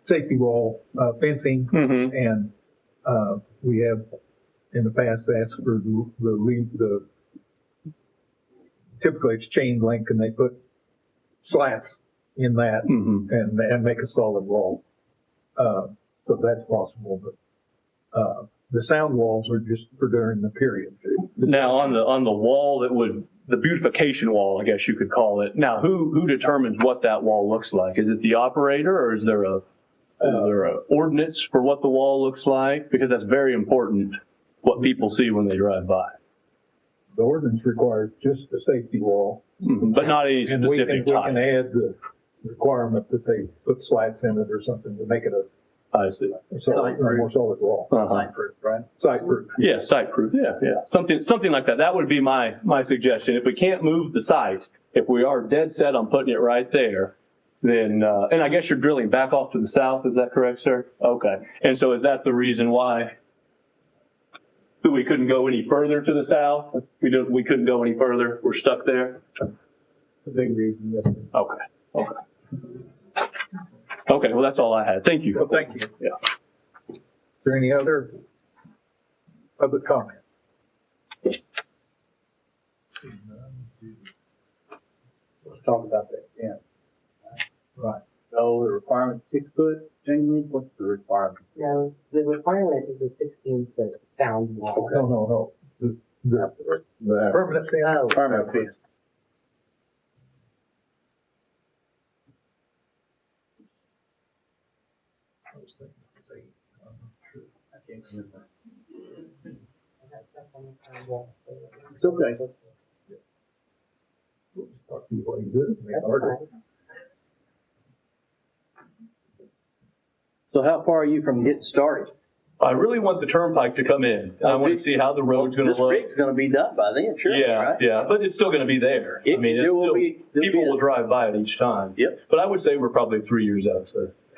safety wall, fencing, Mm-hmm. and we have in the past asked for the typically it's chain link, and they put slats in that Mm-hmm. and make a solid wall. So that's possible, but the sound walls are just for during the period. Now, on the wall that would, the beautification wall, I guess you could call it. Now, who determines what that wall looks like? Is it the operator, or is there a Is there an ordinance for what the wall looks like? Because that's very important, what people see when they drive by. The ordinance requires just the safety wall. But not any And we specific can type. add the requirement that they put slats in it or something to make it I see. a more solid wall. Uh-huh. Right? Site-proof. Yeah, site proof, yeah. Something like that. That would be my suggestion. If we can't move the site, if we are dead set on putting it right there, then, and I guess you're drilling back off to the south, is that correct, sir? Okay. And so is that the reason why we couldn't go any further to the south? We couldn't go any further? We're stuck there? The big reason, yes. Okay. Okay, well, that's all I had. Thank you. Well, thank you. Yeah. Is there any other public comment? Let's talk about that again. Right. So the requirement 6 foot, Jamie, what's the requirement? No, the requirement is a 16-foot sound wall. No. The permanent fence. Oh, Permanent fence. I can't remember. It's okay. Talk to you while you do it. Make it harder. So how far are you from getting started? I really want the turnpike to come in. I want to see how the road's going to This look. rig's gonna be done by then, sure, right? Yeah, but it's still going to be there. I mean, There will it's be- people will drive by it each time. Yep. But I would say we're probably 3 years out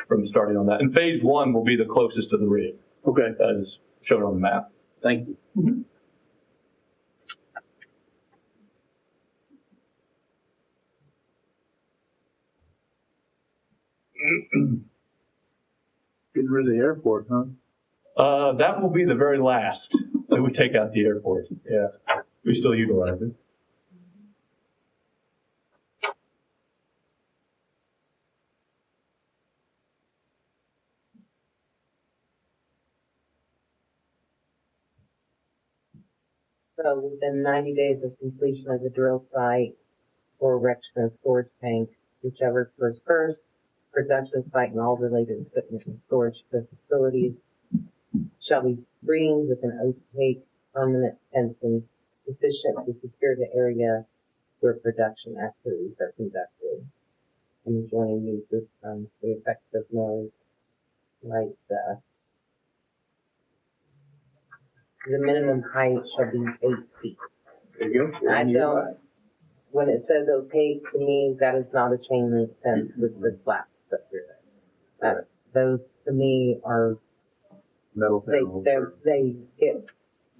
from starting on that. And phase 1 will be the closest to the rig, Okay, as shown on the map. thank you. Getting rid of the airport, huh? That will be the very last that we take out the airport. Yeah, we still utilize it. so within 90 days of completion of the drill site or erection of storage tank, whichever occurs first, production site and all related equipment and storage facilities shall be screened with an opaque permanent fencing sufficient to secure the area where production activities are conducted. And adjoining uses from the effects of noise, like the minimum height shall be 8 feet. There you go. I don't, when it says opaque, to me, that is not a chain link fence with the slats up through it. Those, to me, are, Metal panels. they get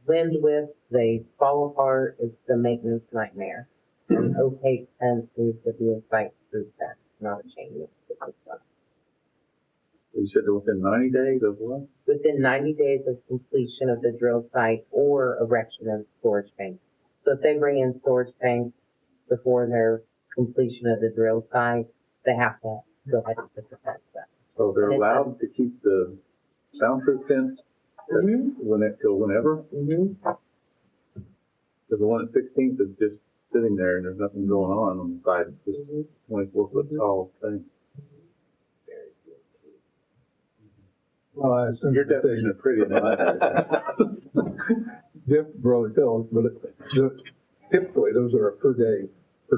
wind whipped, they fall apart, it's a maintenance nightmare. An opaque fence needs to be a site-proof fence, not a chain link. You said they're within 90 days of what? Within 90 days of completion of the drill site or erection of storage tanks. So if they bring in storage tanks before their completion of the drill site, they have to go ahead and put the fence up. So they're And it's allowed to keep the soundproof fence till whenever? Mm-hmm. Because the one at 16th is just sitting there and there's nothing going on the side. It's just 24-foot tall thing. Well, I assume Your definition of pretty enough. Jeff probably tells, but typically those are a per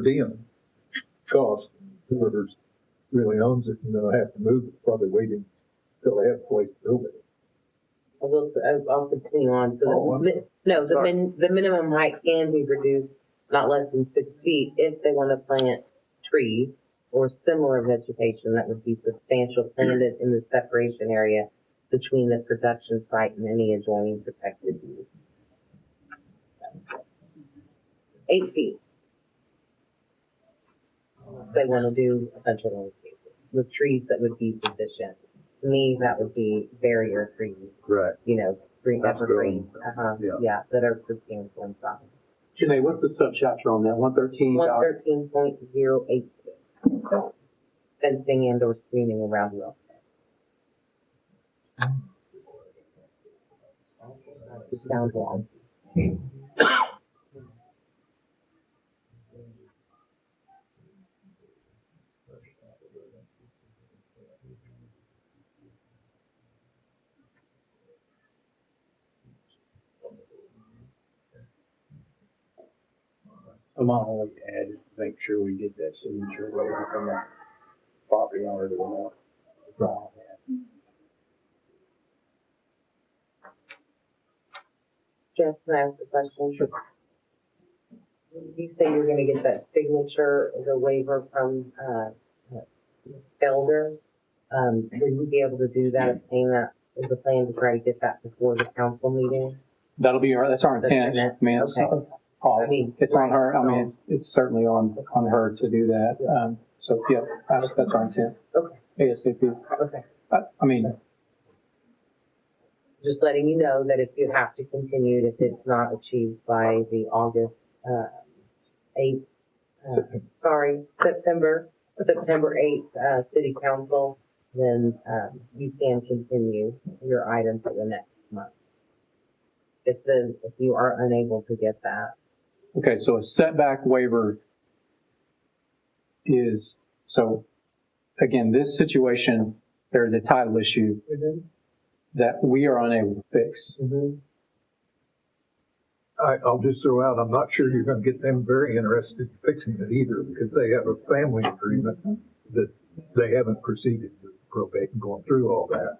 diem cost. Whoever's really owns it, have to move it, probably waiting till they have a place to build it. I'll continue on. So the minimum height can be reduced not less than 6 feet if they want to plant trees or similar vegetation that would be substantial planted in the separation area between the production site and any adjoining protected use. 8 feet. They want to do a bunch of landscaping with trees that would be sufficient. To me, that would be barrier trees. Right. Green evergreen. Yeah. That are substantial in size. Janae, what's the subchapter on that? 113? 113.08. Fencing and or screening around well. Sound wall. My only add is to make sure we get that signature waiver from the property owner to the north. Jeff, can I ask a question? Sure. You say you're gonna get that signature, the waiver from, Ms. Felder. Will you be able to do that, obtain that, is the plan to try to get that before the council meeting? That's our intent. I mean, it's, Okay. it's on her, I mean, it's certainly on her to do that. So, yeah, that's our intent. Okay, ASAP. okay. I mean, Just letting you know that if you have to continue, if it's not achieved by the August, 8th, September 8th, city council, then, you can continue your item for the next month. If you are unable to get that. okay, so a setback waiver is, so again, this situation, there's a title issue that we are unable to fix. I'll just throw out, I'm not sure you're gonna get them very interested in fixing it either, because they have a family agreement that they haven't proceeded with probate and going through all that.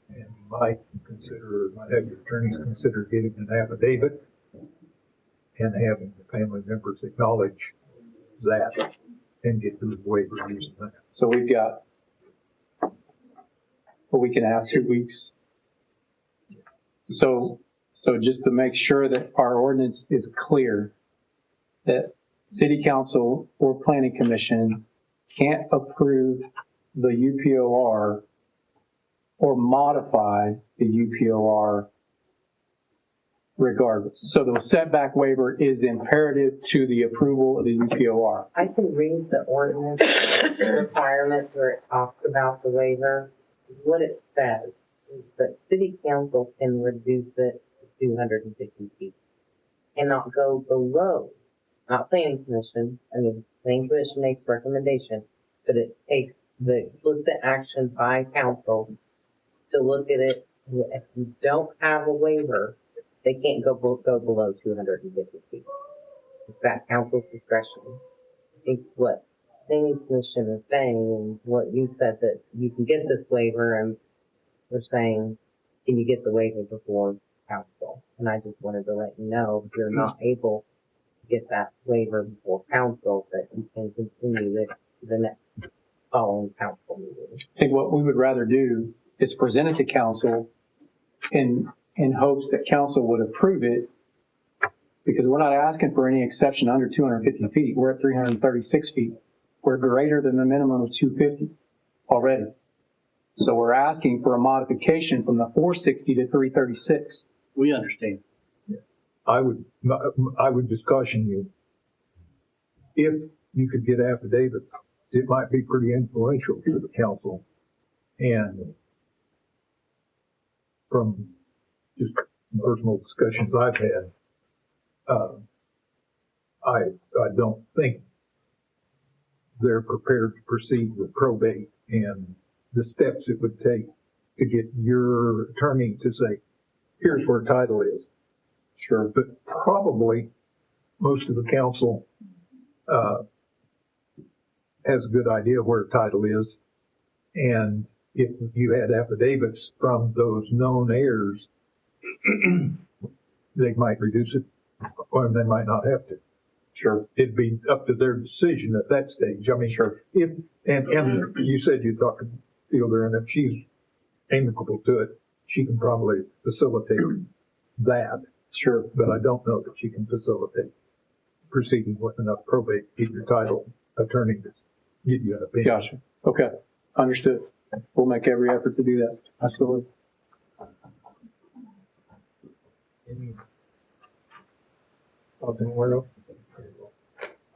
And you might have your attorneys consider getting an affidavit and having the family members acknowledge that and get the waiver using that. So we've got a week and a half, 2 weeks. So just to make sure that our ordinance is clear, that city council or planning commission can't approve the UPOR or modify the UPOR regardless. So the setback waiver is imperative to the approval of the UPOR. I can read the ordinance requirements where it talks about the waiver. What it says is that city council can reduce it to 250 feet and not go below, not planning commission. I mean, planning commission makes recommendation, but it takes the explicit action by council to look at it. If you don't have a waiver, they can't go below 250 feet. It's that council's discretion. I think what planning commission is saying, and what you said, that you can get this waiver, and we're saying, can you get the waiver before council? And I just wanted to let you know, if you're not able to get that waiver before council, that you can continue it to the next following council meeting. I think what we would rather do is present it to council in hopes that council would approve it, because we're not asking for any exception under 250 feet. We're at 336 feet. We're greater than the minimum of 250 already. So we're asking for a modification from the 460 to 336. We understand. I would just caution you, if you could get affidavits, it might be pretty influential to the council. And from just personal discussions I've had, I don't think they're prepared to proceed with probate and the steps it would take to get your attorney to say, here's where title is. Sure. But probably most of the council has a good idea where title is. And if you had affidavits from those known heirs, they might reduce it, or they might not have to. Sure. It'd be up to their decision at that stage. I mean, sure. And you said you talked to Fielder, and if she's amicable to it, she can probably facilitate that. Sure. But I don't know that she can facilitate proceeding with enough probate to get your title attorney to give you an opinion. Gotcha. Okay. Understood. We'll make every effort to do that. Absolutely.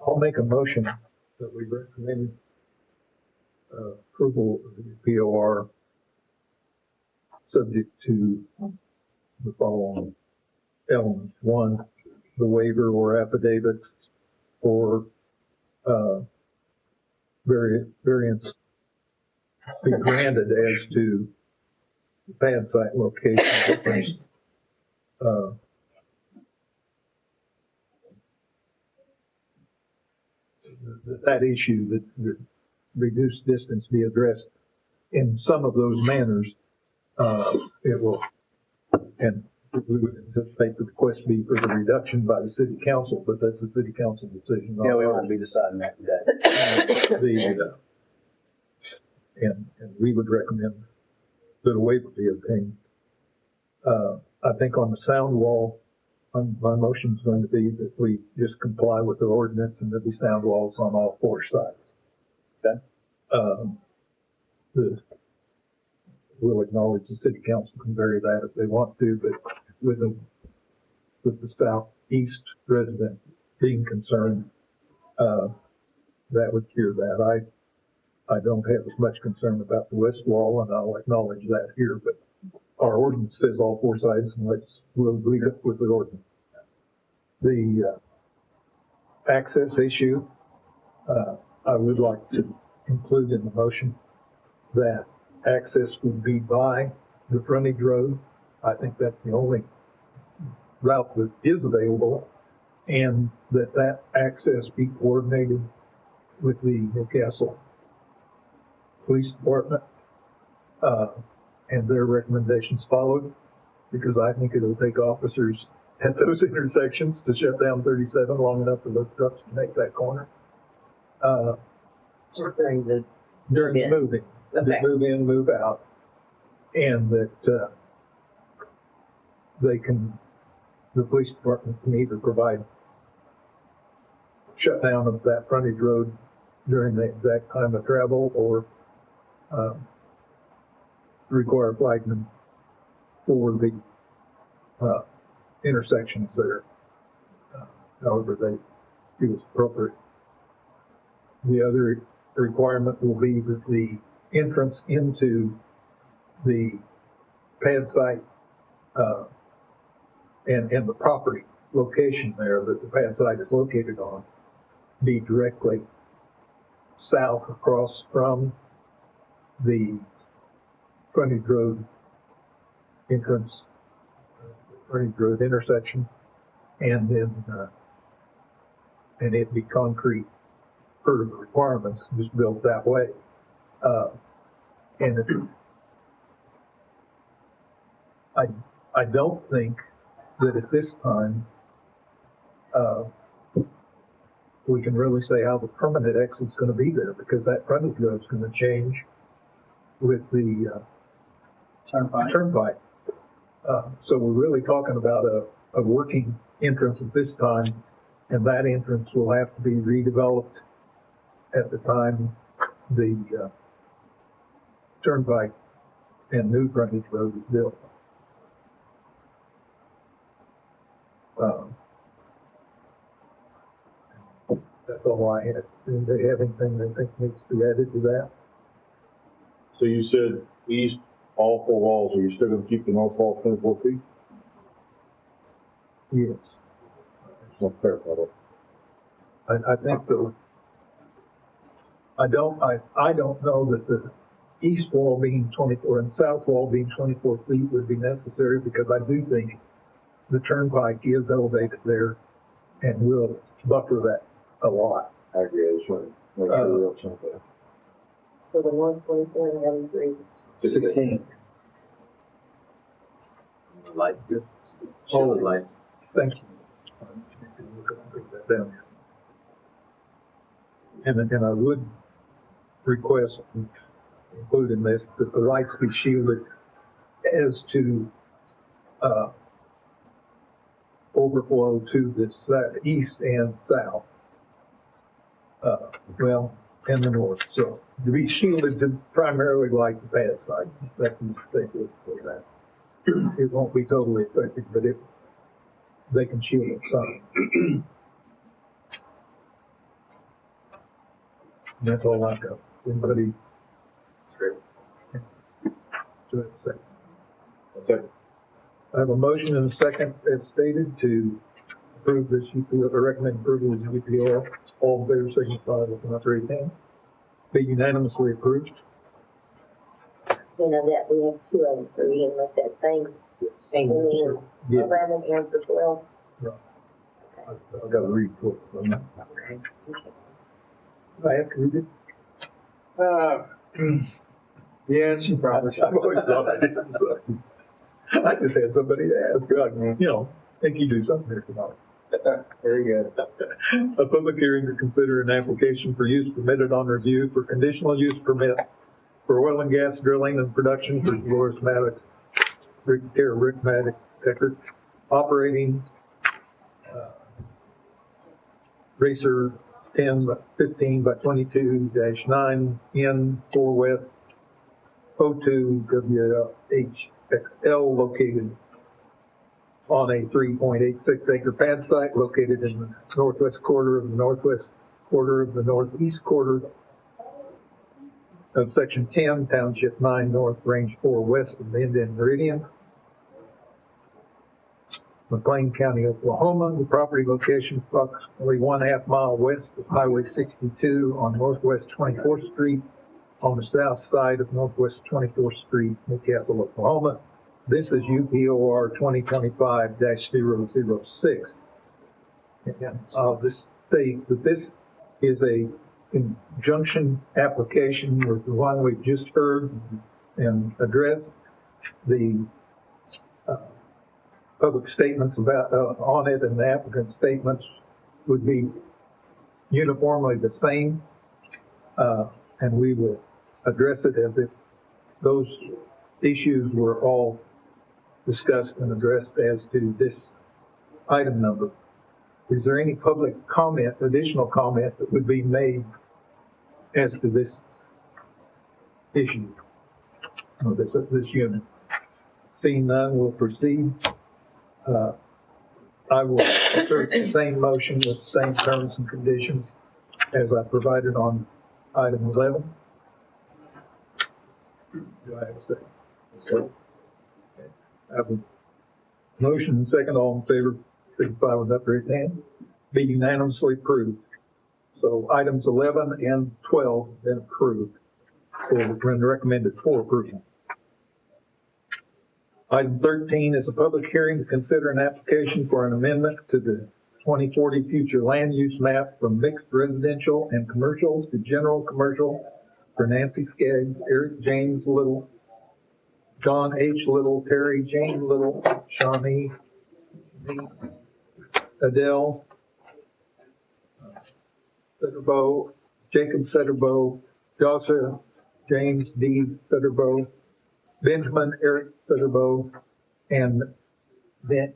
I'll make a motion that we recommend approval of the POR subject to the following elements. One, the waiver or affidavits or variance be granted as to pad site location. that issue, that the reduced distance be addressed in some of those manners, it will, and we would anticipate the request be for the reduction by the city council, but that's a city council decision. Yeah, we won't be deciding that today. And we would recommend that a waiver be obtained. I think on the sound wall, my motion is going to be that we just comply with the ordinance and there'll be sound walls on all four sides. Okay. We'll acknowledge the city council can vary that if they want to, but with the southeast resident being concerned, that would cure that. I don't have as much concern about the west wall, and I'll acknowledge that here, but our ordinance says all four sides, and we'll leave it with the ordinance. The access issue, I would like to include in the motion that access would be by the frontage road. I think that's the only route that is available, and that access be coordinated with the Newcastle Police Department, and their recommendations followed, because I think it'll take officers at those intersections to shut down 37 long enough for those trucks to make that corner. Just during the Moving, Okay. move in, move out, and that the police department can either provide shutdown of that frontage road during the exact time of travel, or require flagging for the intersections there, however they feel is appropriate. The other requirement will be that the entrance into the pad site and the property location there that the pad site is located on be directly south across from the frontage road entrance, frontage road intersection, and then and it be concrete per the requirements, just built that way. And I don't think that at this time we can really say how the permanent exit's going to be there, because that frontage road's going to change with the turnpike. So we're really talking about a working entrance at this time, and that entrance will have to be redeveloped at the time the turnpike and new frontage road is built. That's all I had. Do they have anything they think needs to be added to that? So you said east, all four walls, are you still gonna keep the north wall 24 feet? Yes. Just want to clarify that. I think the, I don't know that the east wall being 24 and south wall being 24 feet would be necessary, because I do think the turnpike is elevated there and will buffer that a lot. I agree, I just want to make sure we're up something. So the 124 and the other three. 16. Lights. Show the lights. Thank you. Put that down here. And I would request, include in this, that the lights be shielded as to overflow to the east and south. And the north. So to be shielded to primarily light the pad side. That's a mistake to say that. It won't be totally effective, but they can shield it some. That's all I've got. Anybody? Second. I have a motion and a second as stated to approve this, recommend approval of the UPR. All in favor, signify with an raised hand. Be unanimously approved. You know, that we have two of them, so we can let that same, Yeah. 11 and 12. I've got to read what on that. Okay. I have to read it? Yes, you probably should. I've always thought I did. So. I just had somebody to ask. Think you do something here tonight. Very good. A public hearing to consider an application for use permitted on review for conditional use permit for oil and gas drilling and production for Dolores Maddox, Rick Maddox, Decker, operating Racer 10-15 by 22-9 N 4 West 02 WHXL located on a 3.86 acre pad site located in the northwest quarter of the northwest quarter of the northeast quarter of Section 10, Township 9 North, Range 4 west of the Indian Meridian, McLean County, Oklahoma. The property location approximately 1/2 mile west of Highway 62 on Northwest 24th Street on the south side of Northwest 24th Street, Newcastle, Oklahoma. This is UPOR 2025-006. And I'll just state that this is a conjunction application with the one we've just heard and addressed. The public statements about on it and the applicant's statements would be uniformly the same, and we will address it as if those issues were all discussed and addressed as to this item number. Is there any public comment, additional comment that would be made as to this issue, or this unit? Seeing none, we'll proceed. I will insert the same motion with the same terms and conditions as I provided on item 11. Do I have a second? Okay. I have a motion and second. All in favor, signify with upraised hand. Be unanimously approved. So items 11 and 12 have been approved, or been recommended for approval. Item 13 is a public hearing to consider an application for an amendment to the 2040 future land use map from mixed residential and commercial to general commercial for Nancy Skaggs, Eric James Little, John H. Little, Terry Jane Little, Shawnee Adele Sutterbo, Jacob Sutterbo, Joshua James D. Sutterbo, Benjamin Eric Sutterbo, and Ben.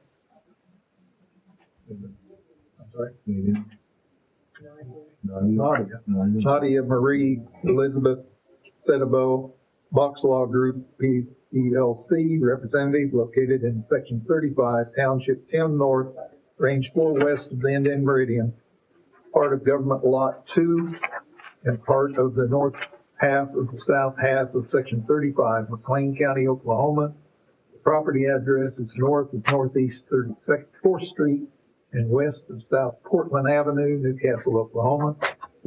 I'm sorry. Nadia Marie Elizabeth Sutterbo, Box Law Group PLC representative located in Section 35, Township 10 North, Range 4 west of the Indian Meridian, part of Government Lot 2 and part of the north half of the south half of Section 35, McLean County, Oklahoma. The property address is north of Northeast 34th Street and west of South Portland Avenue, Newcastle, Oklahoma.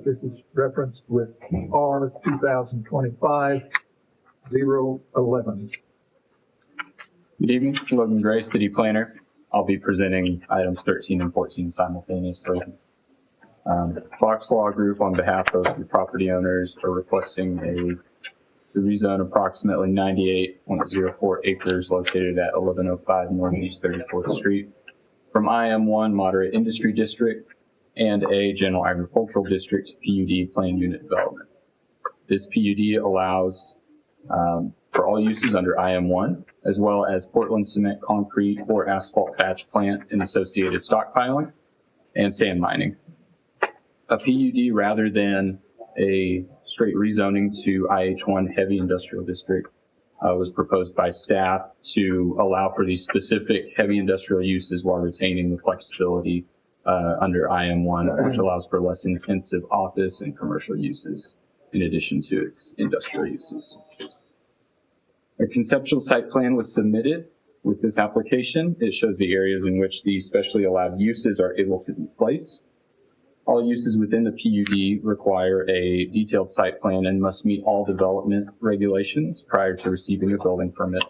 This is referenced with R 2025-011. Good evening, Logan Gray, City Planner. I'll be presenting items 13 and 14 simultaneously. Box Law Group, on behalf of the property owners, are requesting to rezone approximately 98.04 acres located at 1105 Northeast 34th Street from IM1 Moderate Industry District and a General Agricultural District PUD Plan Unit Development. This PUD allows for all uses under IM1, as well as Portland cement, concrete, or asphalt batch plant and associated stockpiling and sand mining. A PUD rather than a straight rezoning to IH1 Heavy Industrial District was proposed by staff to allow for these specific heavy industrial uses while retaining the flexibility under IM1, which allows for less intensive office and commercial uses in addition to its industrial uses. A conceptual site plan was submitted with this application. It shows the areas in which the specially allowed uses are able to be placed. All uses within the PUD require a detailed site plan and must meet all development regulations prior to receiving a building permit.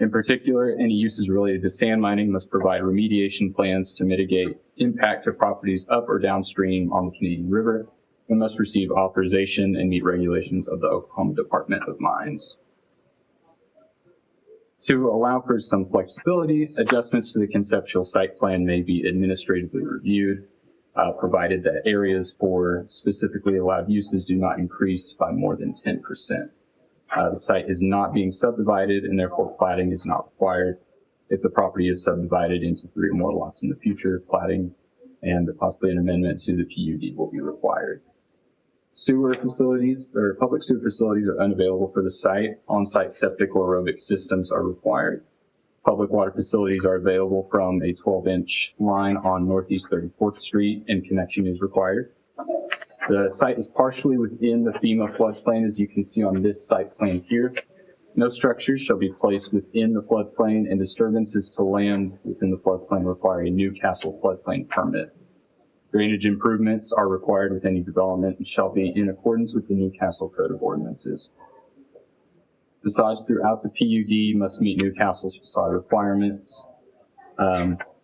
In particular, any uses related to sand mining must provide remediation plans to mitigate impact to properties up or downstream on the Canadian River and must receive authorization and meet regulations of the Oklahoma Department of Mines. To allow for some flexibility, adjustments to the conceptual site plan may be administratively reviewed, provided that areas for specifically allowed uses do not increase by more than 10%. The site is not being subdivided and therefore platting is not required. If the property is subdivided into 3 or more lots in the future, platting and possibly an amendment to the PUD will be required. Sewer facilities or public sewer facilities are unavailable for the site. On-site septic or aerobic systems are required. Public water facilities are available from a 12-inch line on Northeast 34th Street, and connection is required. The site is partially within the FEMA floodplain, as you can see on this site plan here. No structures shall be placed within the floodplain, and disturbances to land within the floodplain require a Newcastle floodplain permit. Drainage improvements are required with any development and shall be in accordance with the Newcastle Code of Ordinances. Facades throughout the PUD must meet Newcastle's facade requirements,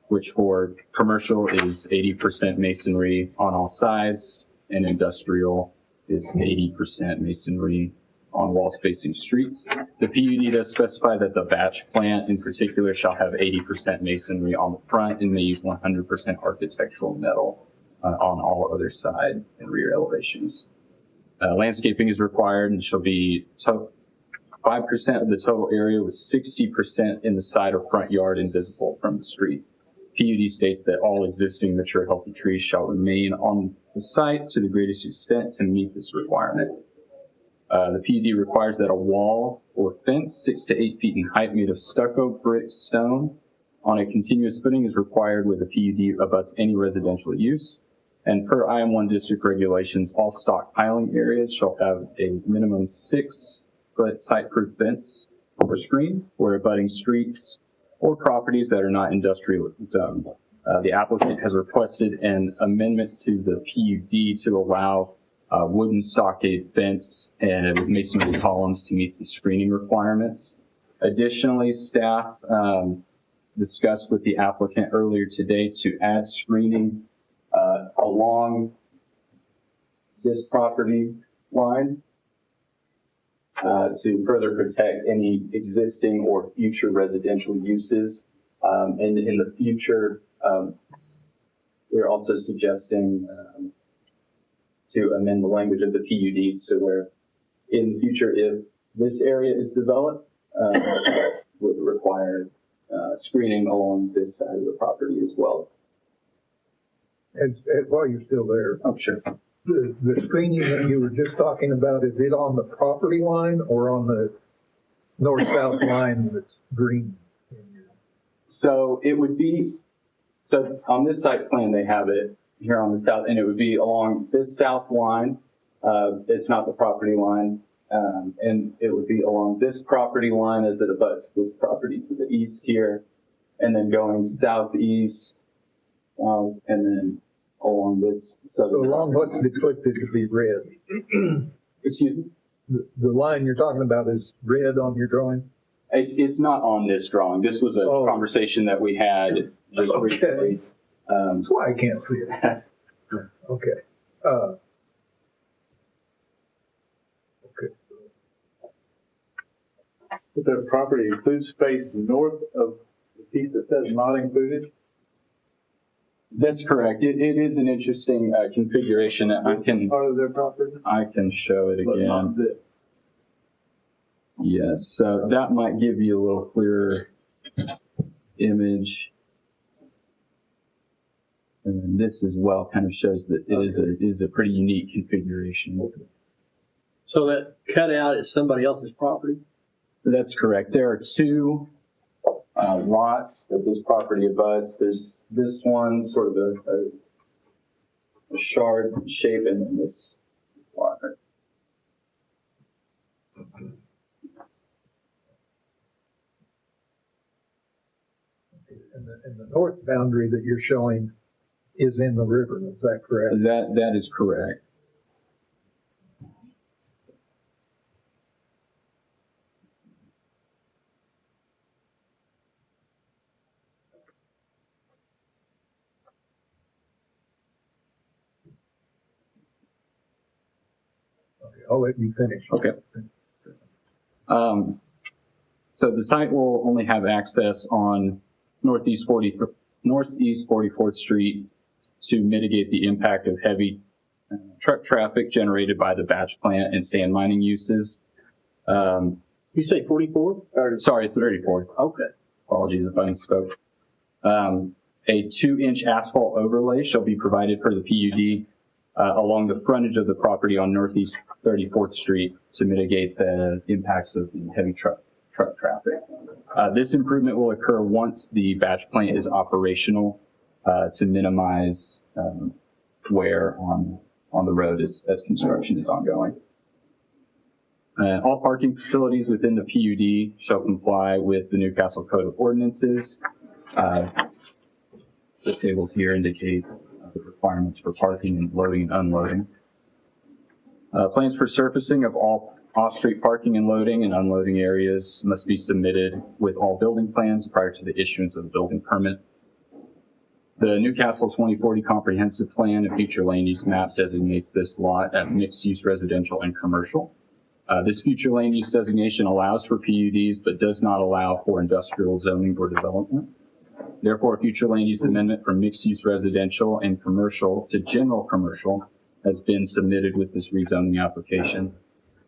which for commercial is 80% masonry on all sides, and industrial is 80% masonry on walls facing streets. The PUD does specify that the batch plant in particular shall have 80% masonry on the front and may use 100% architectural metal on all other side and rear elevations. Landscaping is required and shall be 5% of the total area with 60% in the side or front yard and visible from the street. PUD states that all existing mature healthy trees shall remain on the site to the greatest extent to meet this requirement. The PUD requires that a wall or fence 6 to 8 feet in height made of stucco, brick, stone on a continuous footing is required where the PUD abuts any residential use. And per IM1 district regulations, all stockpiling areas shall have a minimum 6-foot site-proof fence or screen where abutting streets or properties that are not industrial zoned. The applicant has requested an amendment to the PUD to allow wooden stockade fence and masonry columns to meet the screening requirements. Additionally, staff discussed with the applicant earlier today to add screening along this property line to further protect any existing or future residential uses. And in the future, we're also suggesting to amend the language of the PUD so where in the future, if this area is developed, would require screening along this side of the property as well. And while you're still there, Oh, sure. the screening that you were just talking about, is it on the property line or on the north-south line that's green? So it would be, so on this site plan, they have it here on the south, and it would be along this south line. It's not the property line. And it would be along this property line as it abuts this property to the east here, and then going southeast, and then along this So southern. along what's depicted to be red? Excuse me? The line you're talking about is red on your drawing? It's not on this drawing. This was a conversation that we had just recently. That's why I can't see it. Okay. Okay. But the property includes space north of the piece that says not included? That's correct. It is an interesting configuration. Part of their property? I can show it But not again. this. Yes, so that might give you a little clearer image. And then this as well kind of shows that it is a pretty unique configuration. So that cutout is somebody else's property? That's correct. There are two lots that this property abuts. There's this one, sort of a shard shape, and then this lot. And the north boundary that you're showing is in the river, is that correct? That is correct. I'll let you finish. Okay. So the site will only have access on northeast 44th Street to mitigate the impact of heavy truck traffic generated by the batch plant and sand mining uses. You say 44? Sorry, 34. Okay. Apologies if I misspoke. A 2-inch asphalt overlay shall be provided for the PUD along the frontage of the property on northeast 34th Street to mitigate the impacts of the heavy truck traffic. This improvement will occur once the batch plant is operational to minimize wear on the road as construction is ongoing. All parking facilities within the PUD shall comply with the Newcastle Code of Ordinances. The tables here indicate the requirements for parking and loading and unloading. Plans for surfacing of all off-street parking and loading and unloading areas must be submitted with all building plans prior to the issuance of the building permit. The Newcastle 2040 Comprehensive Plan and Future Land Use Map designates this lot as mixed-use residential and commercial. This future land use designation allows for PUDs, but does not allow for industrial zoning or development. Therefore, a future land use amendment from mixed-use residential and commercial to general commercial has been submitted with this rezoning application.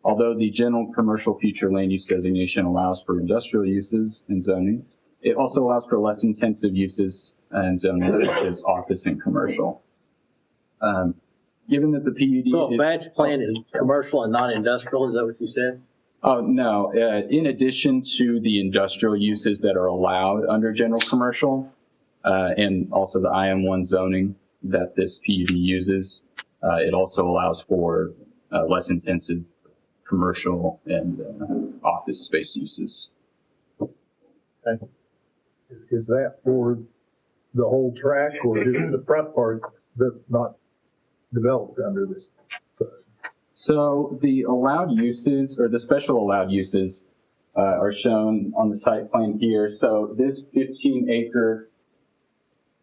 Although the general commercial future land use designation allows for industrial uses and zoning, it also allows for less intensive uses and zoning such as office and commercial. Given that the PUD So a batch plant is commercial and not industrial, is that what you said? Oh, no. In addition to the industrial uses that are allowed under general commercial, and also the IM1 zoning that this PUD uses, it also allows for less intensive commercial and office space uses. Is that for the whole track, or is it the front part that's not developed under this? So the allowed uses, or the special allowed uses, are shown on the site plan here. So this 15-acre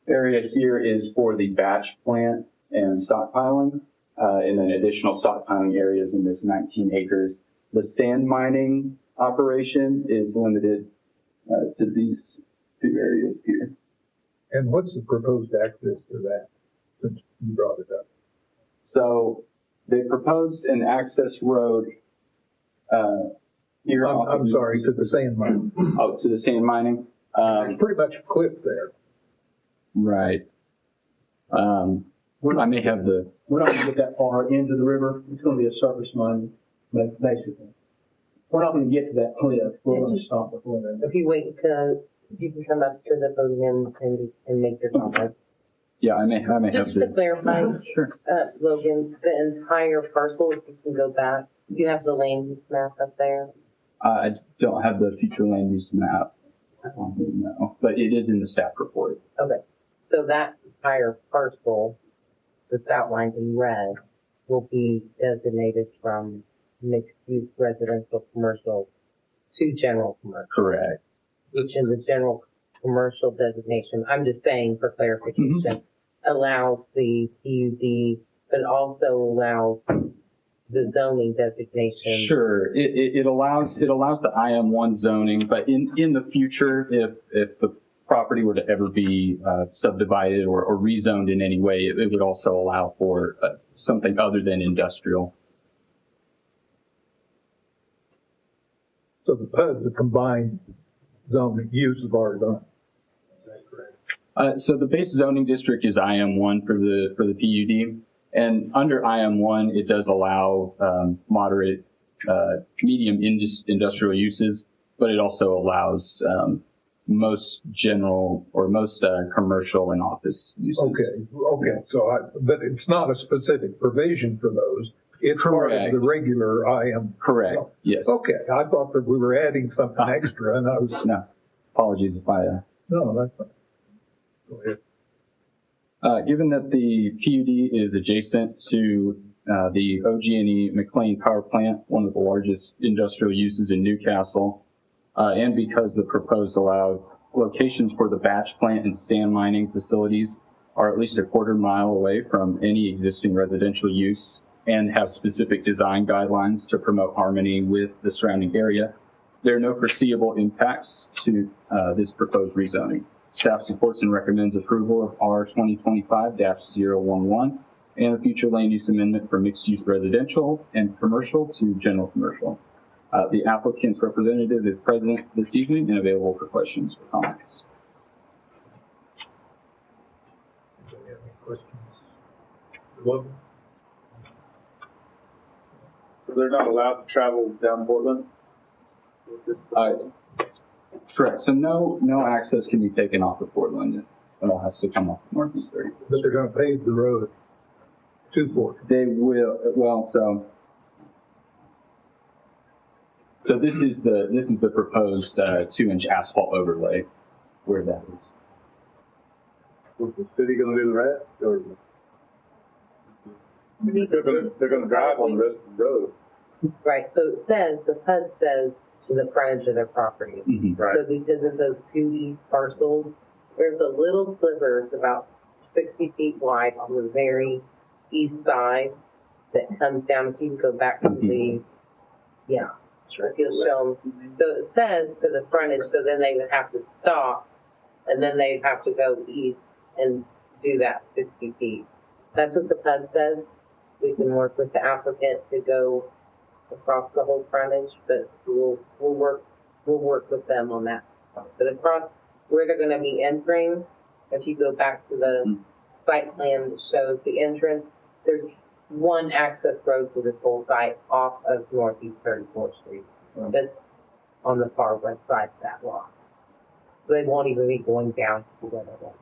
area here is for the batch plant and stockpiling, and then additional stockpiling areas in this 19 acres. The sand mining operation is limited to these two areas here. And what's the proposed access to that, since you brought it up? So they proposed an access road here. I'm sorry, to the sand mine. Oh, to the sand mining. There's pretty much a cliff there. Right. I may have we're not going to get that far into the river. It's going to be a surface mine, basically. We're not going to get to that cliff. We're going to stop before then. If you wait till, you can come up to the podium and make your comment. Yeah, I may have Just to the. clarify, Sure. Logan, the entire parcel, if you can go back, you have the land use map up there. I don't have the future land use map. No, but it is in the staff report. Okay, so that entire parcel that's outlined in red will be designated from mixed-use residential commercial to general commercial. Correct. Which in the general commercial designation, I'm just saying for clarification, allows the PUD, but also allows the zoning designation. Sure. It allows the IM1 zoning, but in the future, if the property were to ever be subdivided or rezoned in any way, it would also allow for something other than industrial. So the PUD's a combined zoning use of our zone. Is that correct? So the base zoning district is IM1 for the PUD, and under IM1 it does allow moderate, medium industrial uses, but it also allows most general or most commercial and office uses. Okay. So but it's not a specific provision for those. It's part of the regular IM. Correct. Yes. Okay. I thought that we were adding something extra, and I was. No. Apologies if I. No, that's fine. Go ahead. Given that the PUD is adjacent to the OG&E McLean Power Plant, one of the largest industrial uses in Newcastle, and because the proposed allowed locations for the batch plant and sand mining facilities are at least a quarter mile away from any existing residential use and have specific design guidelines to promote harmony with the surrounding area. There are no foreseeable impacts to this proposed rezoning. Staff supports and recommends approval of R 2025-011 and a future land use amendment for mixed-use residential and commercial to general commercial. The applicant's representative is present this evening and available for questions or comments. Anybody have any questions? Logan? So they're not allowed to travel down Portland? With this proposal? Correct. So no access can be taken off of Portland. It all has to come off Northeast 30. But they're gonna pave the road to Portland. They will, well, so this is the proposed 2-inch asphalt overlay where that is. Was the city gonna do the rest, or? They're gonna drive on the rest of the road. Right, so it says, the PUD says to the frontage of their property. Right. So because of those two east parcels, there's a little sliver, it's about 60 feet wide on the very east side that comes down, if you can go back to the, yeah, if you'll show them. So it says to the frontage, so then they would have to stop, and then they'd have to go east and do that 60 feet. That's what the PUD says. We can work with the applicant to go across the whole frontage, but we'll work with them on that. But across where they're gonna be entering, if you go back to the site plan that shows the entrance, there's one access road for this whole site off of Northeast 34th Street. That's on the far west side of that lot. So they won't even be going down to where they want.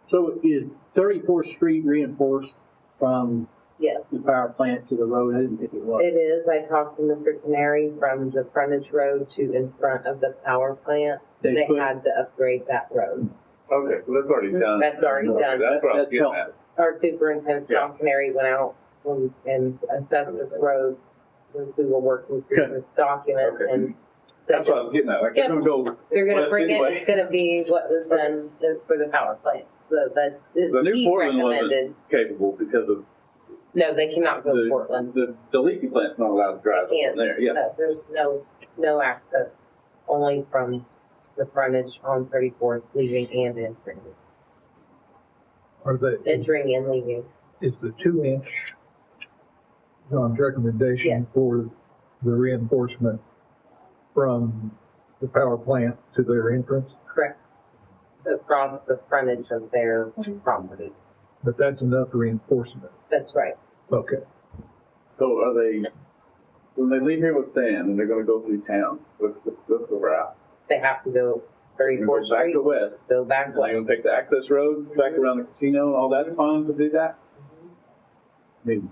So is 34th Street reinforced from Yes, the power plant to the road? I didn't think it was. it is. I talked to Mr. Canary from the frontage road to in front of the power plant. They had to upgrade that road. Okay, so that's already done. That's already done. That's what I was That's getting at. Our superintendent, Tom Canary, went out and assessed this road when we were working through this document Okay. and. That's what I was getting at. Like, Yep. it's gonna go. They're gonna west bring it, anyway. it's gonna be what was done for the power plant. So that is, The new he Portland recommended, wasn't capable because of no, they cannot go to Portland. the Lacey plant's not allowed to drive They can't. from there, yeah. No, there's no access, only from the frontage on 34th, leaving and entering. Are they, Entering and leaving. is the 2-inch John's recommendation Yes. for the reinforcement from the power plant to their entrance? Correct. Across the frontage of their property. But that's enough reinforcement. That's right. Okay. So are they, when they leave here with sand and they're gonna go through town, what's the route? They have to go They're gonna 34th go back Street, to west. go back Are they west. gonna take the access road back around the casino and all that fun to do that? I mean,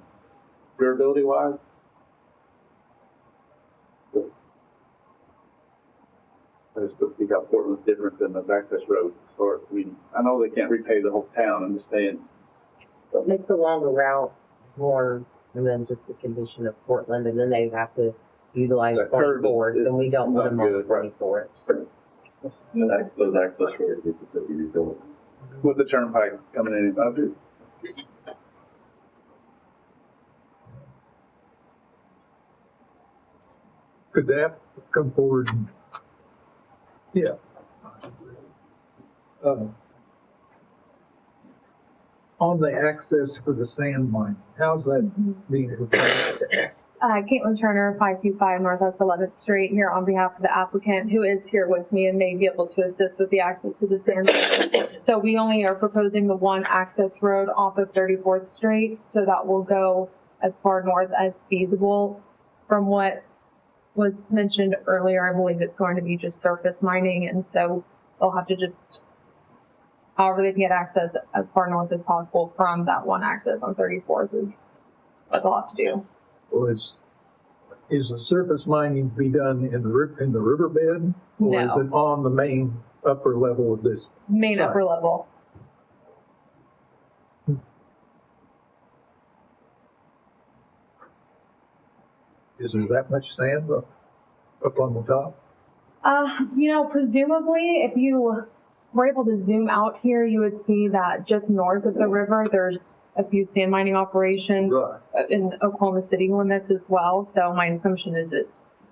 durability wise? I just don't see how Portland's different than the access road as far as, I mean, I know they can't repave the whole town, I'm just saying. It makes a longer route more than just the condition of Portland, and then they have to utilize That curve 24, is and we don't want them not on good, right. 24. Those access roads need to be rebuilt. With the turnpike coming in, I do. Could that come forward? Yeah. On the access for the sand mine, how's that being proposed? Caitlin Turner, 525 Northwest 11th Street, here on behalf of the applicant, who is here with me and may be able to assist with the access to the sand. So we only are proposing the one access road off of 34th Street, so that will go as far north as feasible. From what was mentioned earlier, I believe it's going to be just surface mining, and so they'll have to just, however they can get access as far north as possible from that one access on 34th is what they'll have to do. Or is the surface mining to be done in the riverbed? Or No. is it on the main upper level of this? Main site? upper level. Is there that much sand up on the top? Presumably, if you we're able to zoom out here, you would see that just north of the river, there's a few sand mining operations in Oklahoma City limits as well. So my assumption is it's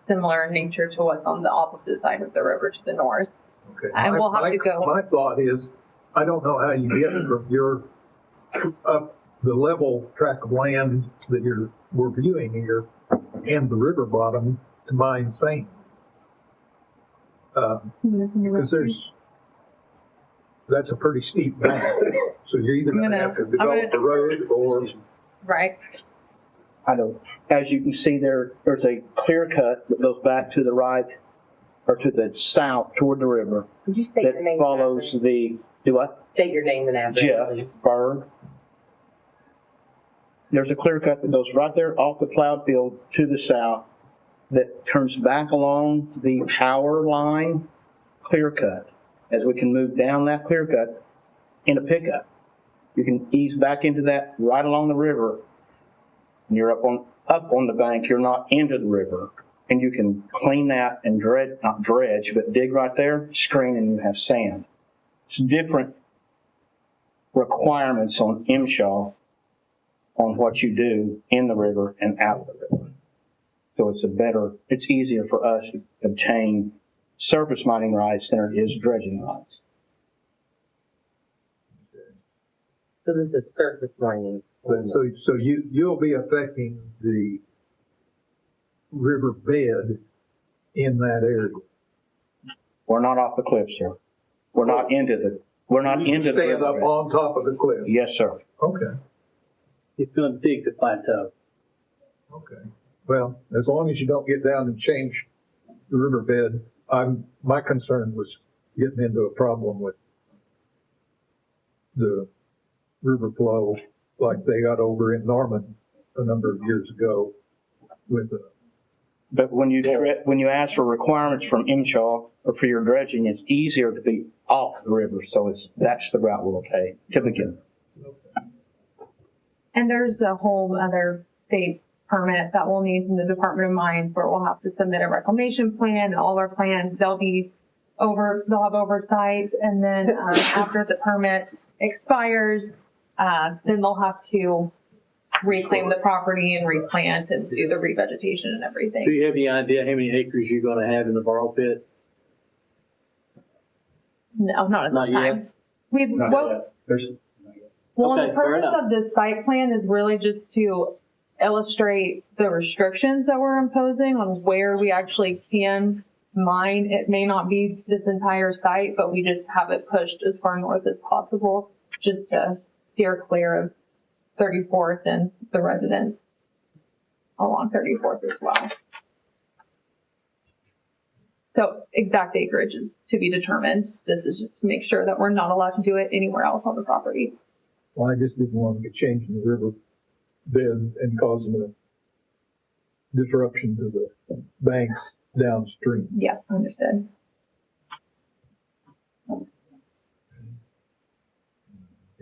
similar in nature to what's on the opposite side of the river to the north. Okay. And we'll have to go. My thought is, I don't know how you get from your, up the level tract of land that we're viewing here and the river bottom to mine sand. Because that's a pretty steep bank. So you're either going to have to develop the road or. Right. I know. As you can see there's a clear cut that goes back to the right or to the south toward the river. Would you state your name? That follows the, do what? State your name and address. Jeff Berg. There's a clear cut that goes right there off the plowed field to the south that turns back along the power line clear cut. As we can move down that clear cut in a pickup, you can ease back into that right along the river. And you're up on the bank, you're not into the river. And you can clean that and not dredge, but dig right there, screen, and you have sand. It's different requirements on MSHA on what you do in the river and out of the river. So it's easier for us to obtain surface mining rights than it is dredging rights. So this is surface mining. So you'll be affecting the river bed in that area. We're not off the cliff, sir. We're not into the Stand up on top of the cliff. Yes, sir. Okay. It's going to dig the plateau. Okay. Well, as long as you don't get down and change the riverbed, my concern was getting into a problem with the river flow like they got over in Norman a number of years ago with the. But when you ask for requirements from MSHA or for your dredging, it's easier to be off the river. So that's the route we'll take to begin. And there's a whole other state permit that we'll need from the Department of Mines where we'll have to submit a reclamation plan and all our plans. They'll have oversight. And then after the permit expires, then they'll have to reclaim the property and replant and do the revegetation and everything. Do you have any idea how many acres you're going to have in the borrow pit? No, not at this time. Well, the purpose of this site plan is really just to illustrate the restrictions that we're imposing on where we actually can mine. It may not be this entire site, but we just have it pushed as far north as possible just to steer clear of 34th and the residents along 34th as well. So exact acreage is to be determined. This is just to make sure that we're not allowed to do it anywhere else on the property. Well, I just didn't want to get changed in the river bed and causing a disruption to the banks downstream. Yeah, understood.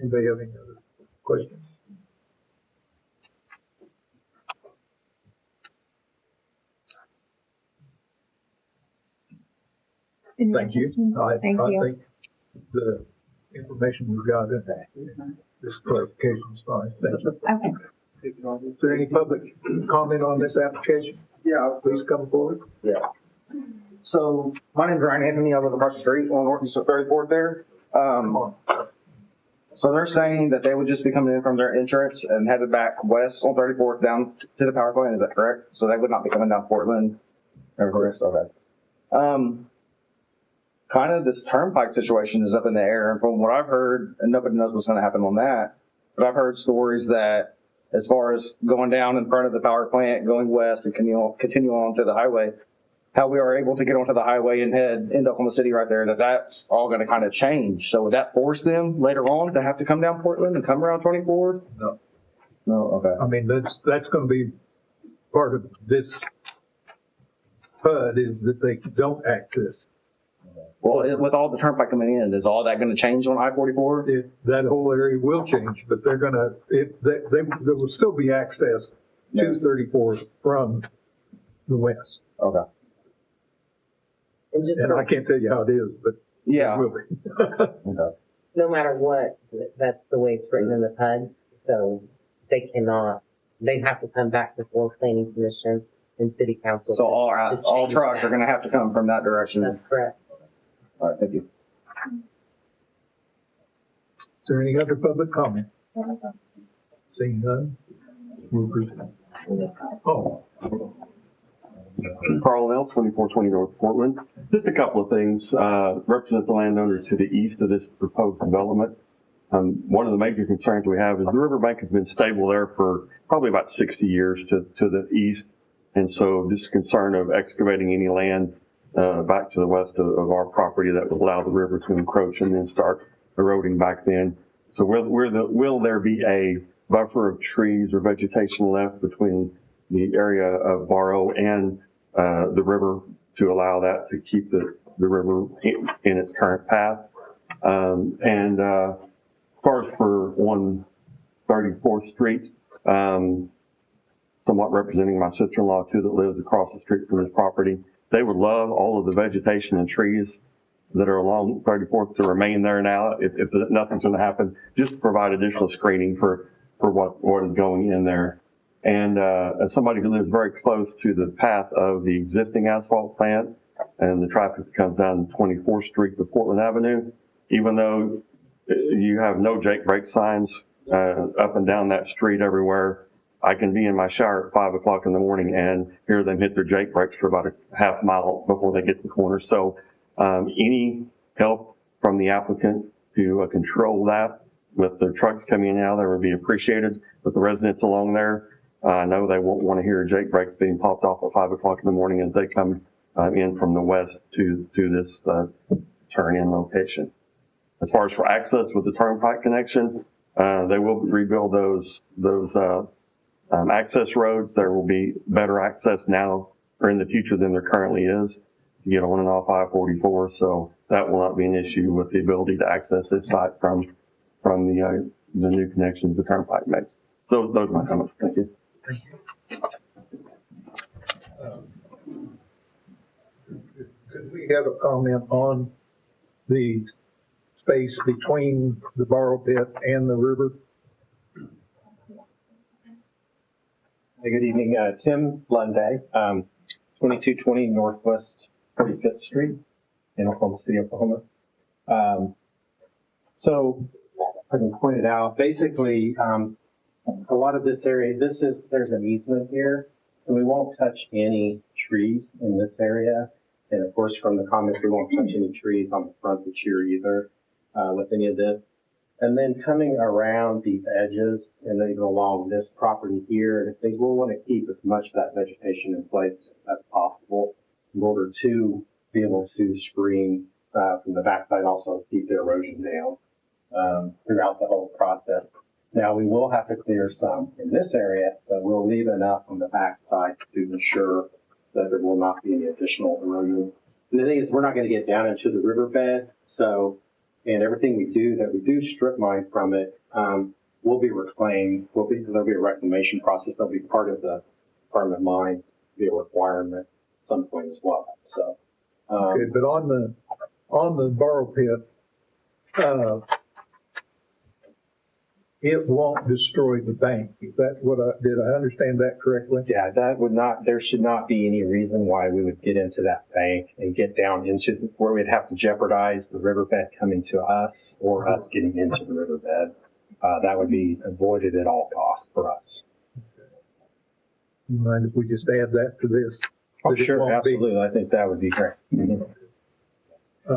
Anybody have any other questions? Thank you. Thank you. I think the information we got in this clarification is fine. Thank you. Okay. Is there any public comment on this application? Yeah. Please come forward. Yeah. So my name's Ryan Anthony. I live across the street on Northeast 34th there. So they're saying that they would just be coming in from their entrance and headed back west on 34th down to the power plant. Is that correct? So they would not be coming down Portland. Okay. Kind of this turnpike situation is up in the air. And from what I've heard, and nobody knows what's going to happen on that, but I've heard stories that as far as going down in front of the power plant, going west and continue on to the highway, how we are able to get onto the highway and head into Oklahoma City right there, that's all going to kind of change. So would that force them later on to have to come down Portland and come around 24th? No. No, okay. I mean, that's going to be part of this PUD is that they don't access. Well, with all the turnpike coming in, is all that going to change on I-44? That whole area will change, but they're going to, there will still be access to 34 from the west. Okay. And I can't tell you how it is, but Yeah. Will be. No matter what, that's the way it's written in the PUD, so they have to come back before planning commission and city council. So all change trucks that. are gonna have to come from that direction. That's correct. All right, thank you. Is there any other public comment? Seeing none? We'll proceed. Oh, Carl L., 2420 North Portland. Just a couple of things. Represent the landowner to the east of this proposed development. One of the major concerns we have is the riverbank has been stable there for probably about 60 years to the east. And so this concern of excavating any land back to the west of our property that would allow the river to encroach and then start eroding back then. So will there be a buffer of trees or vegetation left between the area of Barrow and the river to allow that to keep the river in its current path? And as far as for 134th Street, somewhat representing my sister-in-law too that lives across the street from this property, they would love all of the vegetation and trees that are along 34th to remain there now. If nothing's going to happen, just to provide additional screening for what is going in there. And as somebody who lives very close to the path of the existing asphalt plant and the traffic that comes down 24th Street to Portland Avenue, even though you have no Jake brake signs up and down that street everywhere, I can be in my shower at 5 o'clock in the morning and hear them hit their Jake brakes for about a half mile before they get to the corner. So any help from the applicant to control that with the trucks coming in now, that would be appreciated. With the residents along there, I know they won't want to hear Jake brakes being popped off at 5 o'clock in the morning as they come in from the west to this turn-in location. As far as for access with the turnpike connection, they will rebuild those access roads. There will be better access now or in the future than there currently is to get on and off I-44. So that will not be an issue with the ability to access this site from the new connections the turnpike makes. Those are my comments. Thank you. Could we have a comment on the space between the borrow pit and the river? Hey, good evening. Tim Lunday, 2220 Northwest 35th Street in Oklahoma City, Oklahoma. So I can point it out. Basically, a lot of this area, there's an easement here, so we won't touch any trees in this area. And of course, from the comments, we won't touch any trees on the frontage here either with any of this. And then coming around these edges and then even along this property here, I think we'll want to keep as much of that vegetation in place as possible in order to be able to screen from the backside and also keep the erosion down throughout the whole process. Now, we will have to clear some in this area, but we'll leave enough on the backside to ensure that there will not be any additional erosion. And the thing is, we're not going to get down into the riverbed, so, and everything we do strip mine from it, will be reclaimed. There'll be a reclamation process. That'll be part of the Department of Mines, be a requirement at some point as well. So, Okay, but on the borrow pit, it won't destroy the bank. Is that did I understand that correctly? yeah, there should not be any reason why we would get into that bank and get down into where we'd have to jeopardize the riverbed coming to us or us getting into the riverbed. That would be avoided at all costs for us. You mind if we just add that to this? Oh, sure, absolutely. I think that would be great. Mm-hmm.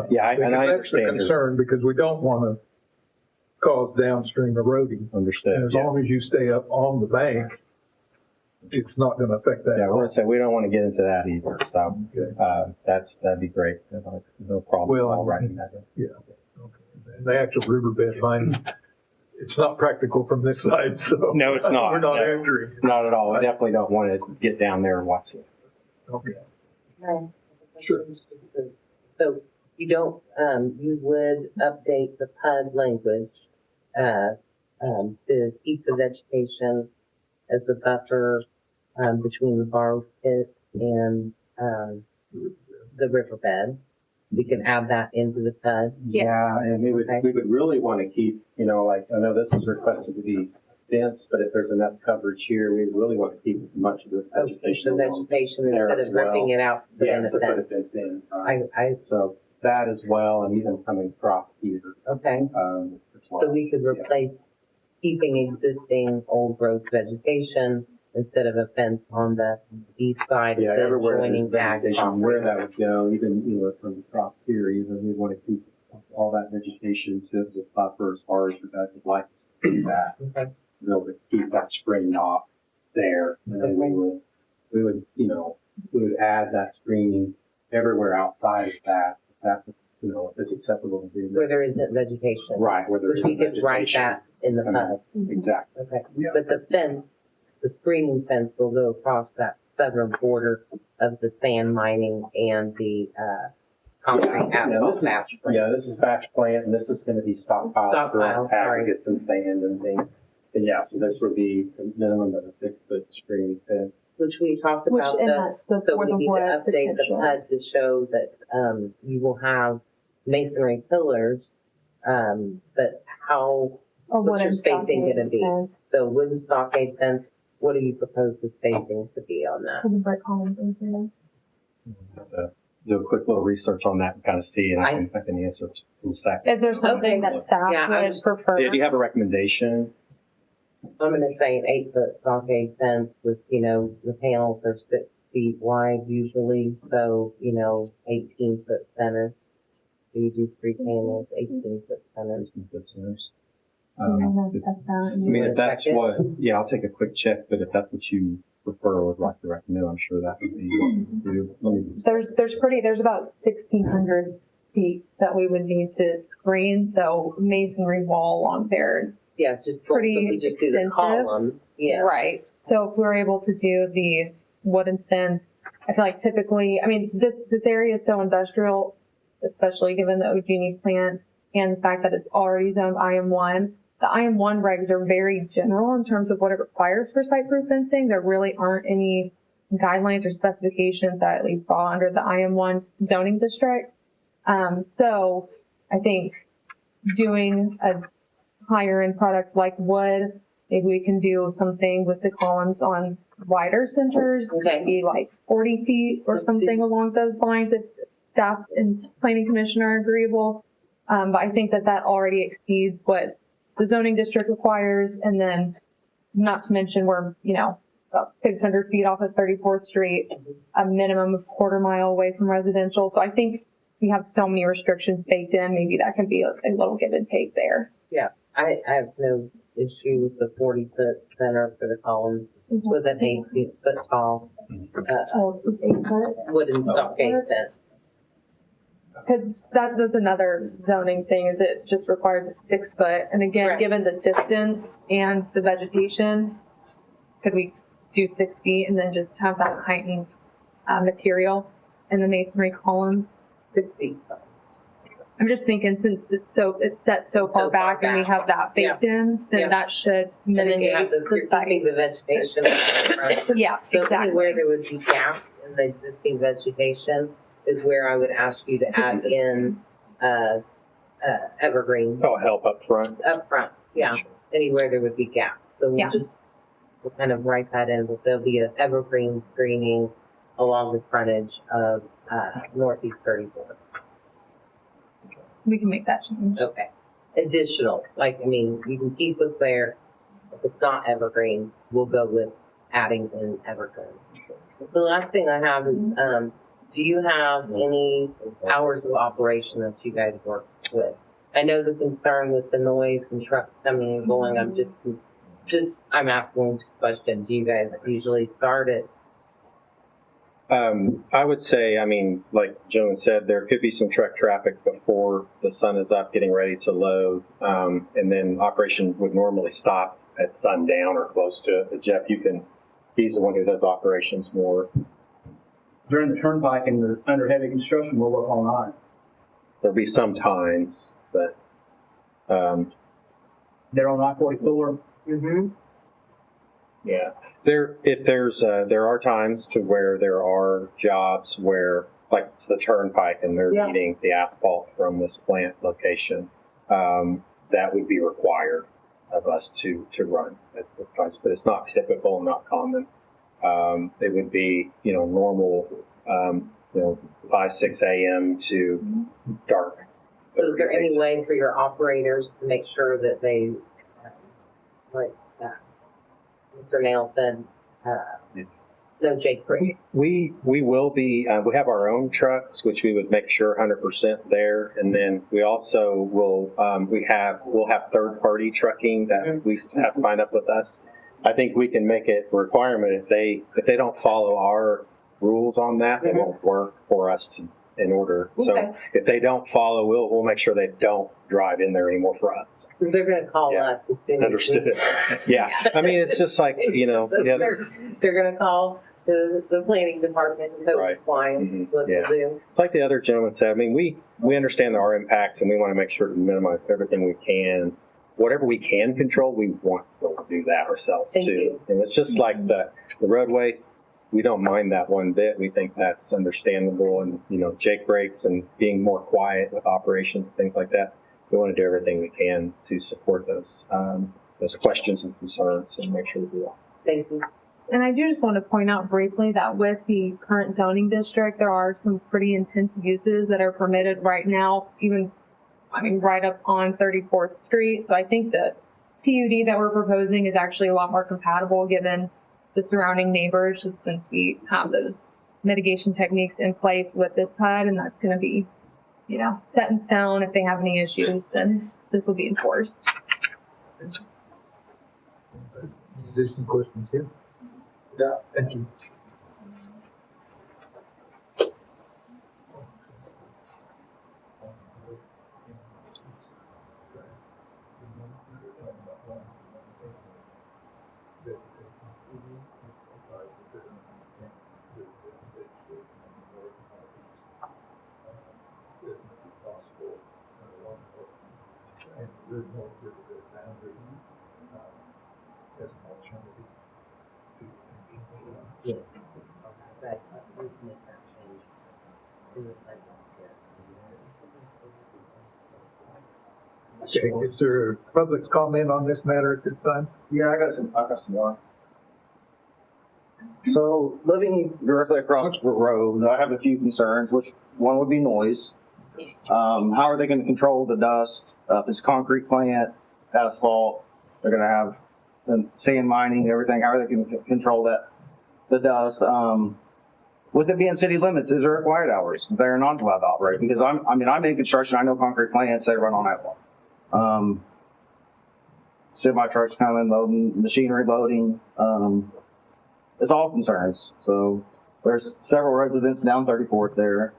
Yeah, and I that's the understand. concern because we don't want to cause downstream eroding. Understood. And as long as you stay up on the bank, it's not going to affect that. Yeah, we're going to say we don't want to get into that either. So that'd be great. No problem. Well, writing that in. Yeah. Okay. And the actual riverbed line, it's not practical from this side. So no, it's not. We're not entering. Not at all. We definitely don't want to get down there and watch it. Okay. Right. Sure. So you don't, you would update the PUD language to keep the vegetation as a buffer between the borrow pit and the riverbed. we can add that into the PUD. Yeah, and we would really want to keep, like, I know this was requested to be dense, but if there's enough coverage here, we really want to keep as much of this vegetation. The vegetation there instead as of ripping well. it out. Yeah, to put a fence in. So that as well, and even coming across here. Okay. As well. So we could replace keeping existing old growth vegetation instead of a fence on the east side Yeah, of the everywhere joining there's ag vegetation, where property. that would go, even, from across here, even we want to keep all that vegetation to the buffer as far as you guys would like us to do that. Okay. To be able to keep that screening off there, and then we would add that screening everywhere outside of that. If that's, if it's acceptable to do. Where there isn't vegetation. Right, where there Which we isn't could write vegetation. that in the PUD. Exactly. Okay. Yeah. But the fence, the screening fence will go across that southern border of the sand mining and the, concrete asphalt batch plant. Yeah, this is batch plant, and this is going to be stockpiles for aggregates and sand and things. And yeah, so this would be a minimum of a 6-foot screening fence. Which we talked Which, about, and that's the so for we the need to wood update the potential. PUD to show that, you will have masonry pillars, but what's your wooden spacing gonna be? stockade So wooden stockade fence, what do you propose the spacing to be on that? with the brick columns in there. Do a quick little research on that and kind of see, and I can answer it in a second. Is there something that staff would prefer? Do you have a recommendation? I'm gonna say an 8-foot stockade fence with, the panels are 6 feet wide usually, so, 18-foot centers. So you do 3 panels, 18-foot centers. 18-foot centers. I mean, if that's what, I'll take a quick check, but if that's what you prefer or would like to recommend, I'm sure that would be what we do. Let me There's about 1,600 feet that we would need to screen, so masonry wall along there is Yeah, just pretty we just do the extensive. column. Yeah. Right. So if we're able to do the wooden fence, I feel like typically, this area is so industrial, especially given the OG&E plant and the fact that it's already zoned IM1. The IM1 regs are very general in terms of what it requires for site-proof fencing. There really aren't any guidelines or specifications that at least fall under the IM1 zoning district. So I think doing a higher end product like wood, maybe we can do something with the columns on wider centers, maybe like 40 feet or something along those lines if staff and planning commission are agreeable. But I think that already exceeds what the zoning district requires. And then not to mention we're, about 600 feet off of 34th Street, a minimum of quarter mile away from residential. So I think we have so many restrictions baked in, maybe that can be a little give and take there. Yeah, I have no issue with the 40-foot center for the columns with an 8-foot tall, wooden stockade fence. Because that's another zoning thing, is it just requires a 6-foot. And again, given the distance and the vegetation, could we do 6 feet and then just have that heightened material in the masonry columns? 6 feet. I'm just thinking since it's set so far back and we have that baked in, then that should mitigate the site. The vegetation. Yeah, so exactly. Anywhere there would be gaps in the existing vegetation is where I would ask you to add in evergreen. Oh, help up front. Up front, yeah. Sure. Anywhere there would be gaps. So we'll kind of write that in, but there'll be an evergreen screening along the frontage of Northeast 34th. We can make that change. Okay. Additional, you can keep what's there. If it's not evergreen, we'll go with adding in evergreen. The last thing I have is, do you have any hours of operation that you guys work with? I know the concern with the noise and trucks coming and going. I'm asking this question. Do you guys usually start at? I would say, like Joan said, there could be some truck traffic before the sun is up getting ready to load. And then operation would normally stop at sundown or close to it. Jeff, he's the one who does operations more. During the turnpike and under heavy construction, we'll work all night. There'll be some times, but. They're on I-44. Mm-hmm. Yeah. There are times to where there are jobs where like it's the turnpike and they're Yeah. eating the asphalt from this plant location, that would be required of us to run at the price, but it's not typical, not common. It would be, normal, 5, 6 a.m. to dark. So is there any way for your operators to make sure that they, like, Mr. Nail said, no Jake break? We will be, we have our own trucks, which we would make sure 100% there. And then we also will, we'll have third-party trucking that we have signed up with us. I think we can make it a requirement if they don't follow our rules on that, it won't work for us in order. So if they don't follow, we'll make sure they don't drive in there anymore for us. Because they're going to call us as soon as Understood. Yeah. I mean, it's just like, they're going to call the planning department and code compliance is what they'll do. It's like the other gentleman said. I mean, we understand our impacts and we want to make sure to minimize everything we can. Whatever we can control, we want to do that ourselves too. And it's just like the roadway. We don't mind that one bit. We think that's understandable. And, Jake breaks and being more quiet with operations and things like that. We want to do everything we can to support those questions and concerns and make sure we do that. Thank you. And I do just want to point out briefly that with the current zoning district, there are some pretty intense uses that are permitted right now, right up on 34th Street. So I think the PUD that we're proposing is actually a lot more compatible given the surrounding neighbors, just since we have those mitigation techniques in place with this PUD, and that's going to be, set in stone. If they have any issues, then this will be enforced. There's some questions here. Yeah, thank you. Okay, is there public comment on this matter at this time? Yeah, I got some more. So living directly across the road, I have a few concerns, which one would be noise. How are they going to control the dust? If it's a concrete plant, asphalt, they're going to have sand mining, everything. How are they going to control the dust? With it being city limits, is there required hours? They're not allowed to operate because I'm in construction. I know concrete plants, they run on that one. Semi trucks coming, loading, machinery loading. It's all concerns. So there's several residents down 34th there,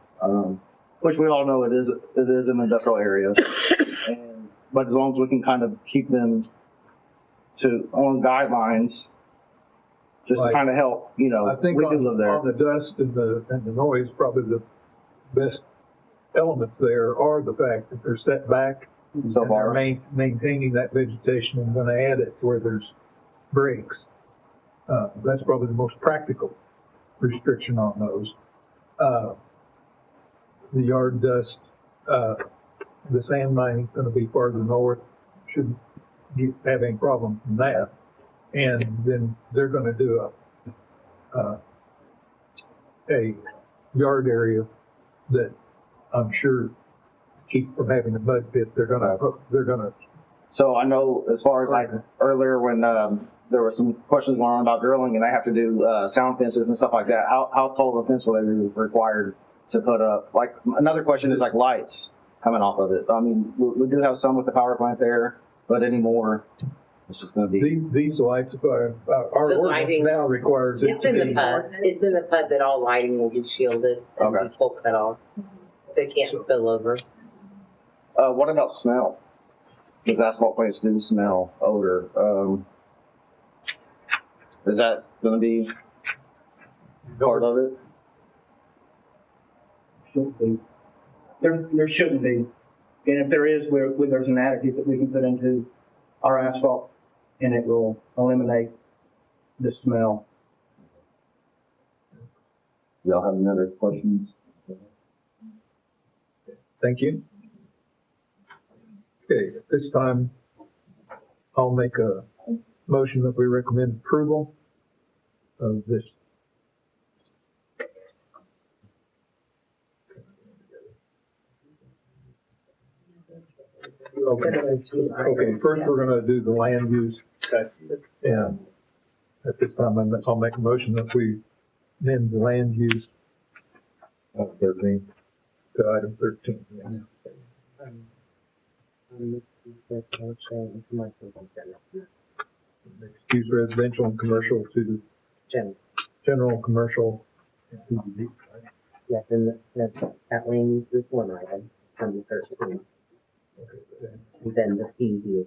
which we all know it is an industrial area. But as long as we can kind of keep them on guidelines, just to kind of help, I think we can live there. on the dust and the noise, probably the best elements there are the fact that they're set back so far. They're maintaining that vegetation and going to add it where there's breaks. That's probably the most practical restriction on those. The yard dust, the sand mining is going to be farther north. Shouldn't have any problem from that. And then they're going to do a yard area that I'm sure keep from having a mud pit. They're gonna. So I know as far as earlier when there were some questions going on about drilling and they have to do sound fences and stuff like that. How tall of a fence will they be required to put up? Like another question is like lights coming off of it. I mean, we do have some with the power plant there, but anymore, it's just going to be these lights. Our ordinance now requires it's in the PUD. It's in the PUD that all lighting will be shielded and be full cut off. They can't spill over. What about smell? Because asphalt plants do smell, odor. Is that going to be part of it? Shouldn't be. There shouldn't be. And if there is, there's an additive that we can put into our asphalt and it will eliminate the smell. Y'all have any other questions? Thank you. Okay, at this time, I'll make a motion that we recommend approval of this. Okay, first we're gonna do the land use. And at this time, I'll make a motion that we amend the land use. 13. To item 13. Use residential and commercial to general commercial. Yes, and that lane is one item, from 13. And then the PUD.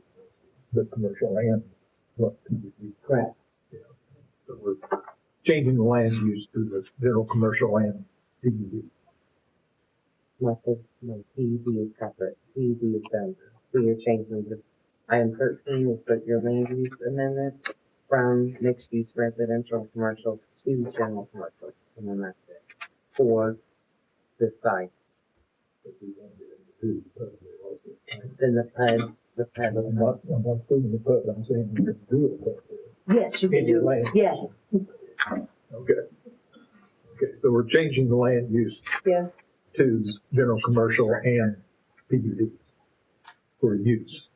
The commercial and what? Correct. Yeah. So we're changing the land use to the general commercial and PUD. No, PUD is separate. PUD is done. So you're changing the, item 13 is put your land use amendment from mixed use residential commercial to general commercial. And then that's it. For this site. Then the PUD. I'm not proving the PUD, I'm saying you can do it. Yes, you can In your do land. it. Yes. Okay. Okay, so we're changing the land use. Yeah. To general commercial and PUDs for use.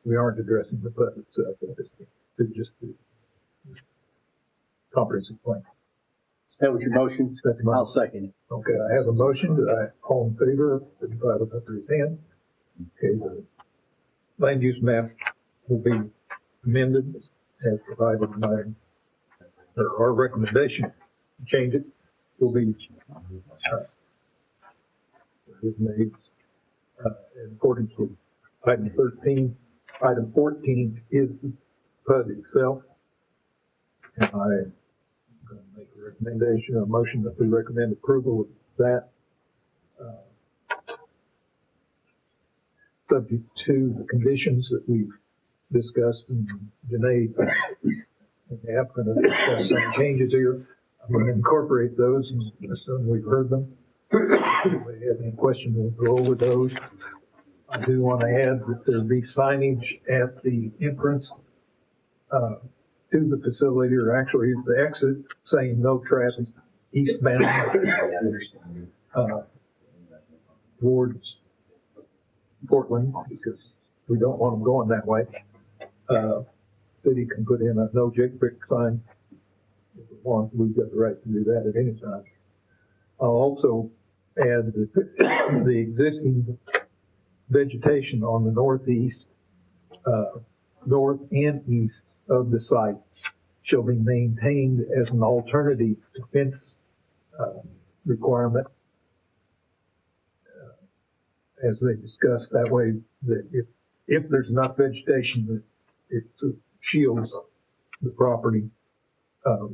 We aren't addressing the PUD itself, it's just the comprehensive plan. That was your motion? That's my. I'll second it. Okay, I have a motion, all in favor, signify with up his hand. Okay, the land use map will be amended as provided by, or our recommendation changes will be is made in accordance with item 13. Item 14 is the PUD itself. And I'm going to make a recommendation, a motion that we recommend approval of that. Subject to the conditions that we've discussed, and Janae and the applicant have discussed some changes here. I'm going to incorporate those as soon as we've heard them. If anybody has any questions, we'll go over those. I do want to add that there be signage at the entrance to the facility, or actually the exit, saying no traffic eastbound towards Portland, because we don't want them going that way. City can put in a no jake brick sign if we want. We've got the right to do that at any time. I'll also add that the existing vegetation on the northeast, north and east of the site shall be maintained as an alternative to fence requirement. As they discussed, that way that if there's enough vegetation that it shields the property,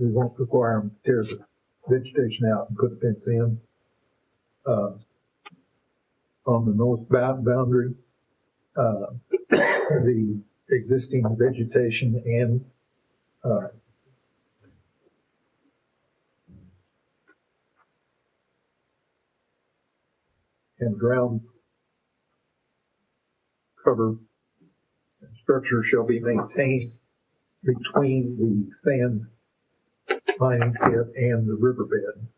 we won't require them to tear the vegetation out and put a fence in. On the north boundary, the existing vegetation and ground cover structure shall be maintained between the sand mining pit and the riverbed,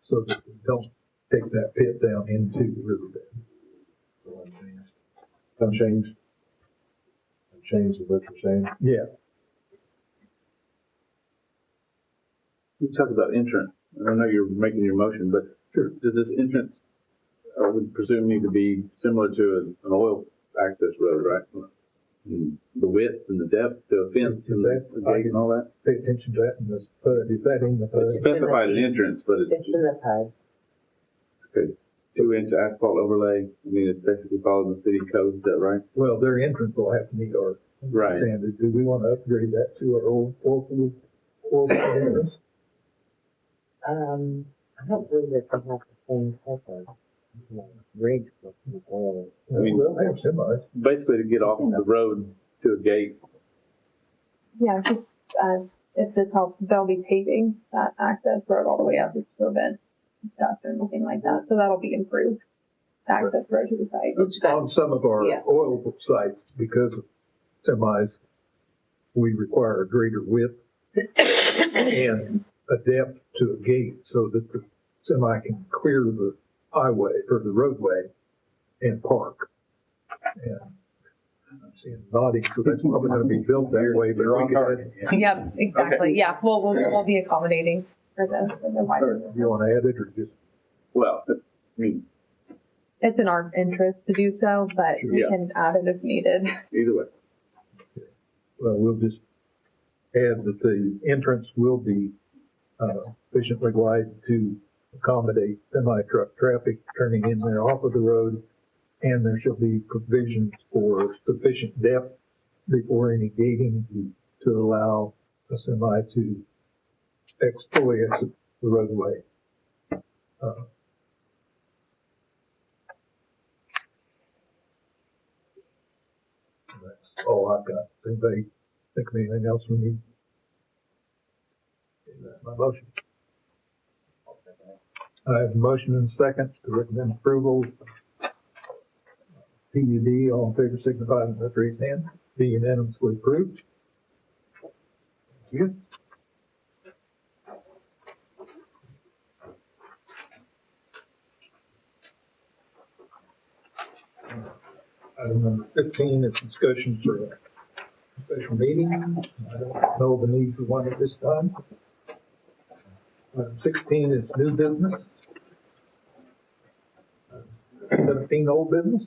so that we don't take that pit down into the riverbed. Unchanged. Unchanged is what you're saying? Yeah. You talk about entrance. I know you're making your motion, but sure. Does this entrance, I would presume, need to be similar to an oil access road, right? The width and the depth to a fence and the gate and all that? Pay attention to that in this PUD. Is that in the PUD? It's specified an entrance, but it's in the PUD. Okay. 2-inch asphalt overlay. I mean, it's basically following the city code. Is that right? Well, their entrance will have to meet our standard. Do we want to upgrade that to our old oil entrance? I don't believe that they have the same type of rig for oil. I mean, we'll have semis. Basically to get off the road to a gate. Yeah, it's just, if this helps, they'll be paving that access road all the way up to the event. dust or anything like that. So that'll be improved, the access road to the site. On some of our Yeah. oil sites, because of semis, we require a greater width and a depth to a gate so that the semi can clear the highway or the roadway and park. And I'm seeing nodding, so that's probably gonna be built that way, but we could, Yep, exactly. Yeah, we'll be accommodating for the wider. you wanna add it or just? Well, I mean, It's in our interest to do so, but we Yeah. can add it if needed. either way. Well, we'll just add that the entrance will be sufficiently wide to accommodate semi-truck traffic turning in there off of the road, and there shall be provisions for sufficient depth before any gating to allow a semi to fully exit the roadway. That's all I've got. Does anybody think of anything else we need? That's my motion. I have a motion and a second to recommend approval. PUD, all in favor, signify by raised hand. Be unanimously approved. Thank you. Item number 15 is discussion for a special meeting. I don't know the need for one at this time. Item 16 is new business. 17 old business.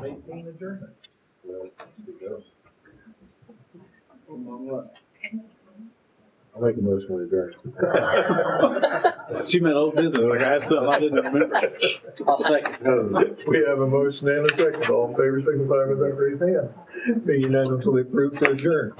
18 adjournment. I'll make a motion to adjourn. She meant old business, like I had something I didn't remember. I'll second. We have a motion and a second. All in favor, signify by raised hand. Be unanimously approved to adjourn.